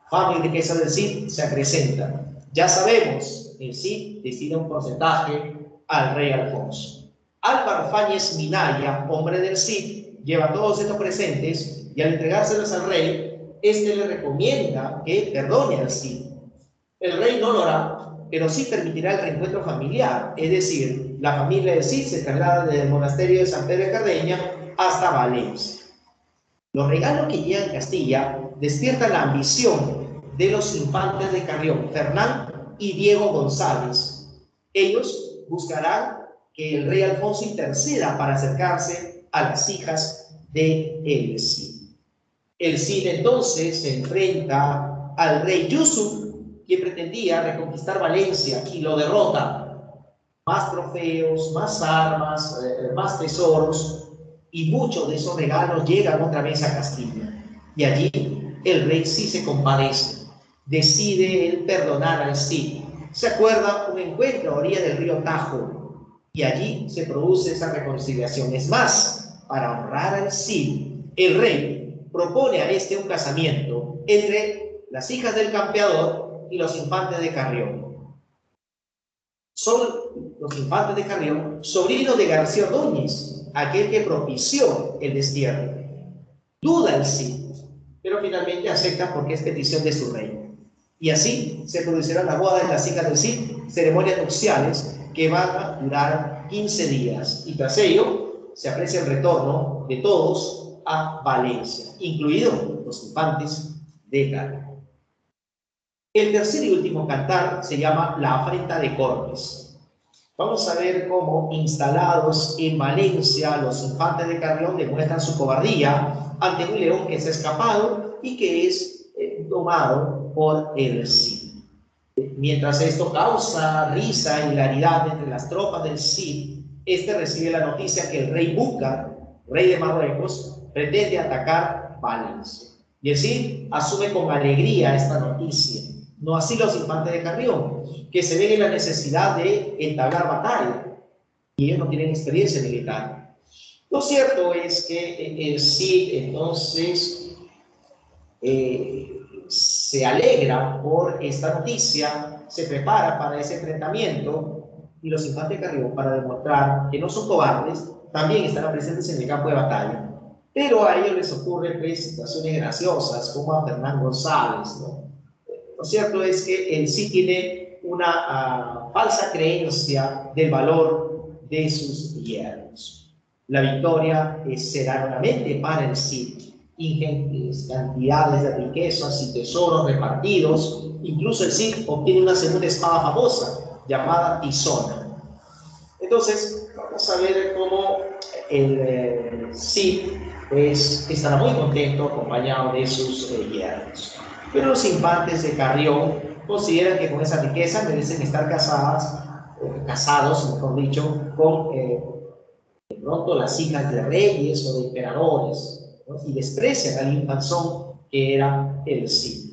Fama y riqueza del Cid se acrecentan. Ya sabemos, el Cid destina un porcentaje al rey Alfonso. Álvaro Fáñez Minaya, hombre del Cid, lleva todos estos presentes y al entregárselos al rey, éste le recomienda que perdone al Cid. El rey no lo hará, pero sí permitirá el reencuentro familiar, es decir, la familia del Cid se traslada desde el monasterio de San Pedro de Cardeña hasta Valencia. Los regalos que llegan a Castilla despiertan la ambición de los infantes de Carrión, Fernán y Diego González. Ellos buscarán que el rey Alfonso interceda para acercarse a las hijas del Cid. El Cid entonces se enfrenta al rey Yusuf, quien pretendía reconquistar Valencia, y lo derrota. Más trofeos, más armas, más tesoros, y muchos de esos regalos llegan otra vez a Castilla. Y allí el rey sí se compadece, decide él perdonar al Cid. Se acuerda un encuentro a orilla del río Tajo, y allí se produce esa reconciliación. Es más, para honrar al Cid, el rey propone a este un casamiento entre las hijas del campeador y los infantes de Carrión. Son los infantes de Carrión sobrinos de García Ordóñez, aquel que propició el destierro. Duda el Cid, pero finalmente acepta porque es petición de su rey. Y así se producirá la boda de las hijas del Cid ceremonias nupciales que van a durar 15 días. Y tras ello, se aprecia el retorno de todos a Valencia, incluidos los infantes de Carrión. El tercer y último cantar se llama La Afrenta de Cortes. Vamos a ver cómo, instalados en Valencia, los infantes de Carrión demuestran su cobardía ante un león que se ha escapado y que es domado por el Cid. Mientras esto causa risa y hilaridad entre las tropas del Cid, este recibe la noticia que el rey Búcar, rey de Marruecos, pretende atacar Valencia. Y el Cid asume con alegría esta noticia. No así los infantes de Carrión, que se ven en la necesidad de entablar batalla, y ellos no tienen experiencia militar. Lo cierto es que el Cid entonces se alegra por esta noticia, se prepara para ese enfrentamiento, y los infantes de Carrión, para demostrar que no son cobardes, también estarán presentes en el campo de batalla. Pero a ellos les ocurren situaciones graciosas, como a Fernán González, ¿no? Lo cierto es que el Cid tiene una falsa creencia del valor de sus yernos. La victoria será nuevamente para el Cid. Ingentes cantidades de riquezas y tesoros repartidos. Incluso el Cid obtiene una segunda espada famosa llamada Tizona. Entonces, vamos a ver cómo el Cid pues, estará muy contento acompañado de sus yernos. Pero los infantes de Carrión consideran que con esa riqueza merecen estar casados, mejor dicho, con de pronto las hijas de reyes o de emperadores, ¿no? Y desprecian al infanzón que era el Cid.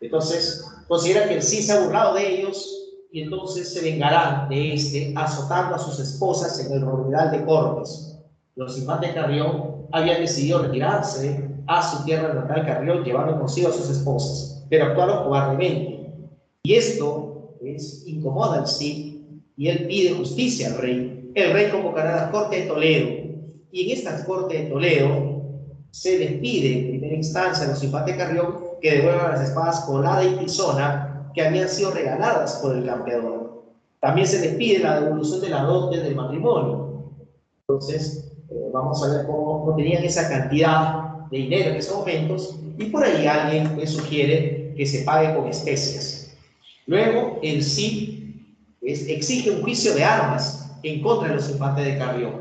Entonces, consideran que el Cid se ha burlado de ellos y entonces se vengarán de este azotando a sus esposas en el Romeral de Cortes. Los infantes de Carrión habían decidido retirarse a su tierra natal Carrión, llevando consigo a sus esposas, pero actuaron cobardemente. Y esto incomoda al Cid y él pide justicia al rey. El rey convocará a la corte de Toledo, y en esta corte de Toledo se les pide en primera instancia a los infantes de Carrión que devuelvan las espadas Colada y Tizona que habían sido regaladas por el campeador. También se les pide la devolución de la dote del matrimonio. Entonces, vamos a ver cómo no tenían esa cantidad de dinero en esos momentos, y por ahí alguien les sugiere que se pague con especias. Luego, el Cid exige un juicio de armas en contra de los infantes de Carrión.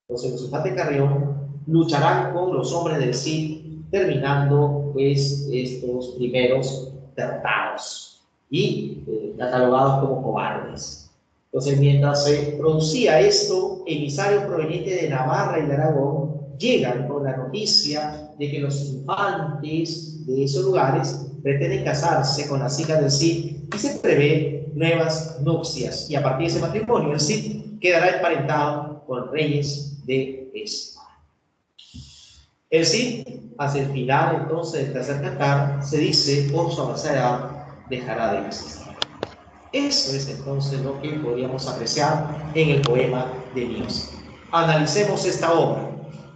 Entonces, los infantes de Carrión lucharán con los hombres del Cid, terminando pues estos primeros derrotados y catalogados como cobardes. Entonces, mientras se producía esto, emisarios provenientes de Navarra y de Aragón llegan con la noticia de que los infantes de esos lugares pretenden casarse con las hijas del Cid, y se prevé nuevas nupcias, y a partir de ese matrimonio el Cid quedará emparentado con reyes de España. El Cid, hacia el final entonces del tercer cantar, se dice por su avanzada edad dejará de existir. Eso es entonces lo que podríamos apreciar en el poema de Miocid. Analicemos esta obra.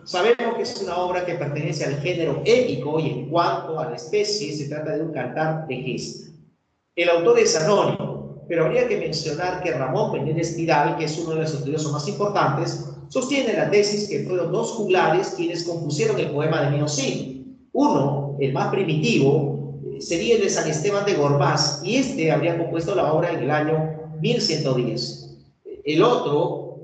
Sabemos que es una obra que pertenece al género épico, y en cuanto a la especie se trata de un cantar de gesta. El autor es anónimo, pero habría que mencionar que Ramón Menéndez Pidal, que es uno de los estudiosos más importantes, sostiene la tesis que fueron dos juglares quienes compusieron el poema de Miocid. Uno, el más primitivo, sería el de San Esteban de Gormaz, y este habría compuesto la obra en el año 1110. El otro,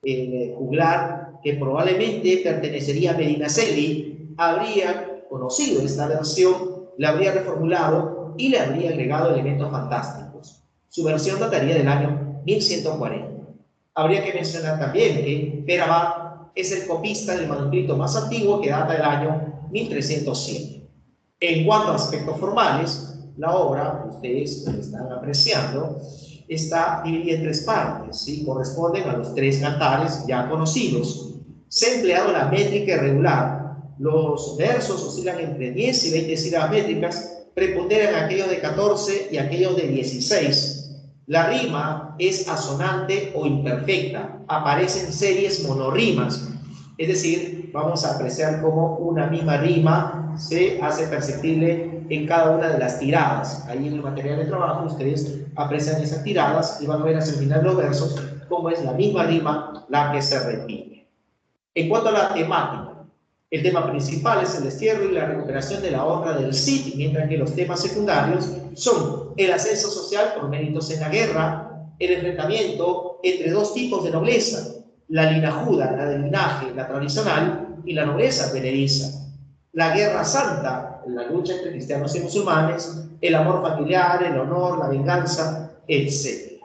el juglar, que probablemente pertenecería a Medinaceli, habría conocido esta versión, la habría reformulado y le habría agregado elementos fantásticos. Su versión dataría del año 1140. Habría que mencionar también que Pere Abad es el copista del manuscrito más antiguo, que data del año 1307. En cuanto a aspectos formales, la obra, ustedes lo están apreciando, está dividida en tres partes, ¿sí? Corresponden a los tres cantares ya conocidos. Se ha empleado la métrica irregular. Los versos oscilan entre 10 y 20 sílabas métricas, preponderan aquellos de 14 y aquellos de 16. La rima es asonante o imperfecta, aparecen series monorrimas, es decir, vamos a apreciar cómo una misma rima se hace perceptible en cada una de las tiradas. Ahí en el material de trabajo ustedes aprecian esas tiradas y van a ver hacia el final de los versos cómo es la misma rima la que se repite. En cuanto a la temática, el tema principal es el destierro y la recuperación de la honra del Cid, mientras que los temas secundarios son el ascenso social por méritos en la guerra, el enfrentamiento entre dos tipos de nobleza, la linajuda, la del linaje, la tradicional, y la nobleza advenediza, la guerra santa, la lucha entre cristianos y musulmanes, el amor familiar, el honor, la venganza, etc.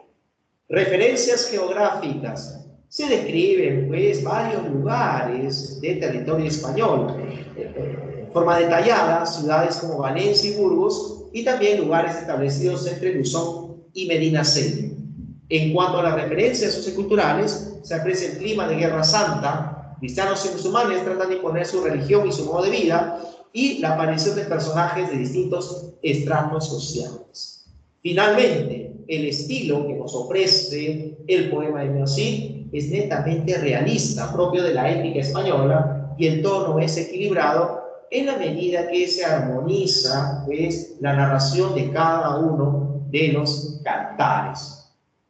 Referencias geográficas. Se describen, pues, varios lugares de territorio español, en forma detallada, ciudades como Valencia y Burgos, y también lugares establecidos entre Luzón y Medinaceli. En cuanto a las referencias socioculturales, se aprecia el clima de Guerra Santa, cristianos y musulmanes tratan de imponer su religión y su modo de vida, y la aparición de personajes de distintos estratos sociales. Finalmente, el estilo que nos ofrece el poema de Cid es netamente realista, propio de la épica española, y el tono es equilibrado en la medida que se armoniza, pues, la narración de cada uno de los cantares.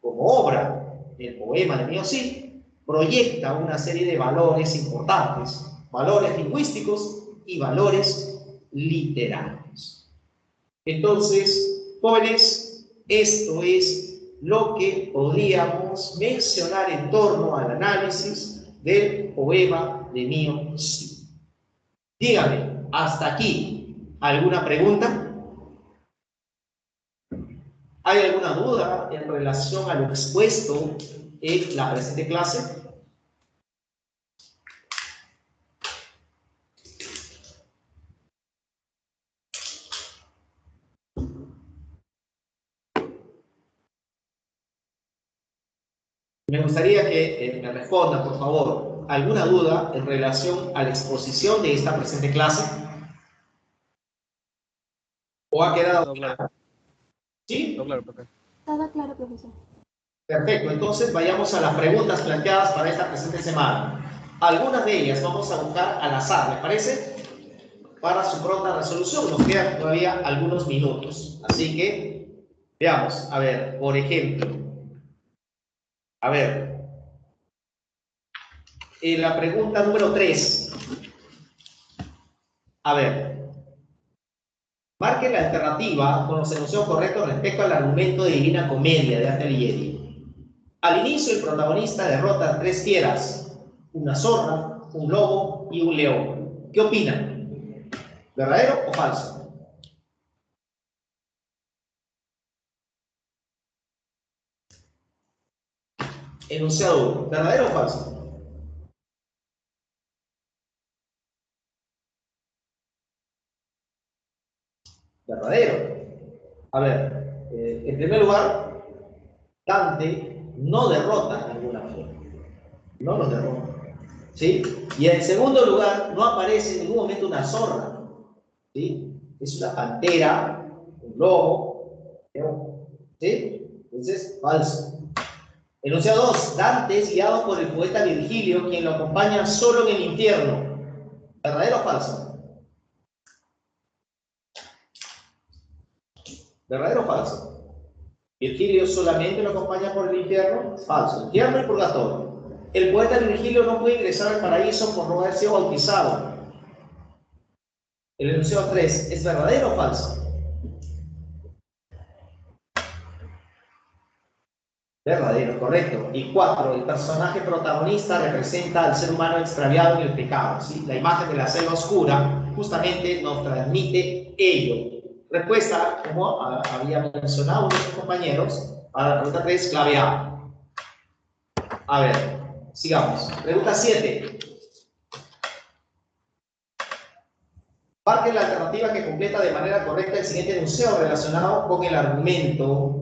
Como obra, el poema de Cid proyecta una serie de valores importantes, valores lingüísticos y valores literarios. Entonces, jóvenes, esto es lo que podríamos mencionar en torno al análisis del poema de Cid. Dígame, hasta aquí, ¿alguna pregunta? ¿Hay alguna duda en relación a lo expuesto en la presente clase? Me gustaría que me respondan, por favor, alguna duda en relación a la exposición de esta presente clase. ¿O ha quedado claro? ¿Sí? Todo claro, profesor. Todo claro, profesor. Perfecto, entonces vayamos a las preguntas planteadas para esta presente semana. Algunas de ellas vamos a buscar al azar, ¿les parece? Para su pronta resolución, nos quedan todavía algunos minutos. Así que, veamos, a ver, por ejemplo, a ver, en la pregunta número 3, a ver, marque la alternativa con los enunciados correctos respecto al argumento de Divina Comedia de Dante Alighieri. Al inicio, el protagonista derrota a 3 fieras, una zorra, un lobo y un león. ¿Qué opinan? ¿Verdadero o falso? Enunciado 1, ¿verdadero o falso? Verdadero. A ver, en primer lugar, Dante no derrota a ninguna fiera. No los derrota. ¿Sí? Y en segundo lugar, no aparece en ningún momento una zorra. ¿Sí? Es una pantera, un lobo, ¿sí? Entonces, falso. Enunciado 2. Dante es guiado por el poeta Virgilio, quien lo acompaña solo en el infierno. ¿Verdadero o falso? ¿Verdadero o falso? Virgilio solamente lo acompaña por el infierno. Falso. Infierno y purgatorio. El poeta Virgilio no puede ingresar al paraíso por no haber sido bautizado. El enunciado 3. ¿Es verdadero o falso? Verdadero, correcto. Y 4. El personaje protagonista representa al ser humano extraviado en el pecado. ¿Sí? La imagen de la selva oscura justamente nos transmite ello. Respuesta, como había mencionado uno de sus compañeros, para la pregunta 3, clave A. A ver, sigamos. Pregunta 7. Marque la alternativa que completa de manera correcta el siguiente enunciado relacionado con el argumento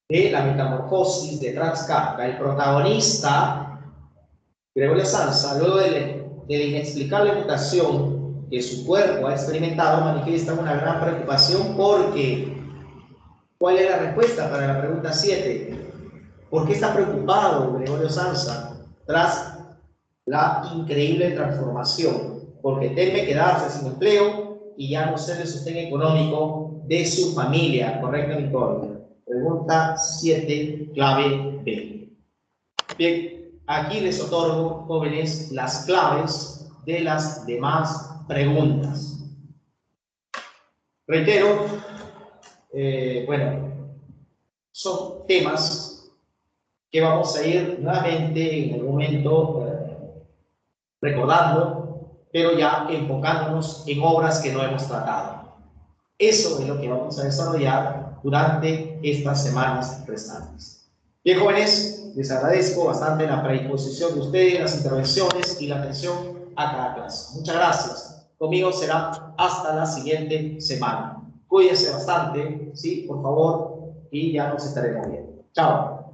de la metamorfosis de Franz Kafka. El protagonista, Gregorio Samsa, luego de la inexplicable mutación que su cuerpo ha experimentado, manifiesta una gran preocupación porque, ¿cuál es la respuesta para la pregunta 7? ¿Por qué está preocupado Gregorio Samsa tras la increíble transformación? Porque teme quedarse sin empleo, y ya no ser el sostén económico de su familia. ¿Correcto, Nicole? Pregunta 7, clave B. Bien, aquí les otorgo, jóvenes, las claves de las demás preguntas. Reitero, bueno, son temas que vamos a ir nuevamente en el momento recordando, pero ya enfocándonos en obras que no hemos tratado. Eso es lo que vamos a desarrollar durante estas semanas restantes. Bien, jóvenes, les agradezco bastante la predisposición de ustedes, las intervenciones y la atención a cada clase. Muchas gracias. Conmigo será hasta la siguiente semana. Cuídense bastante, ¿sí? Por favor, y ya nos estaremos viendo. Chao.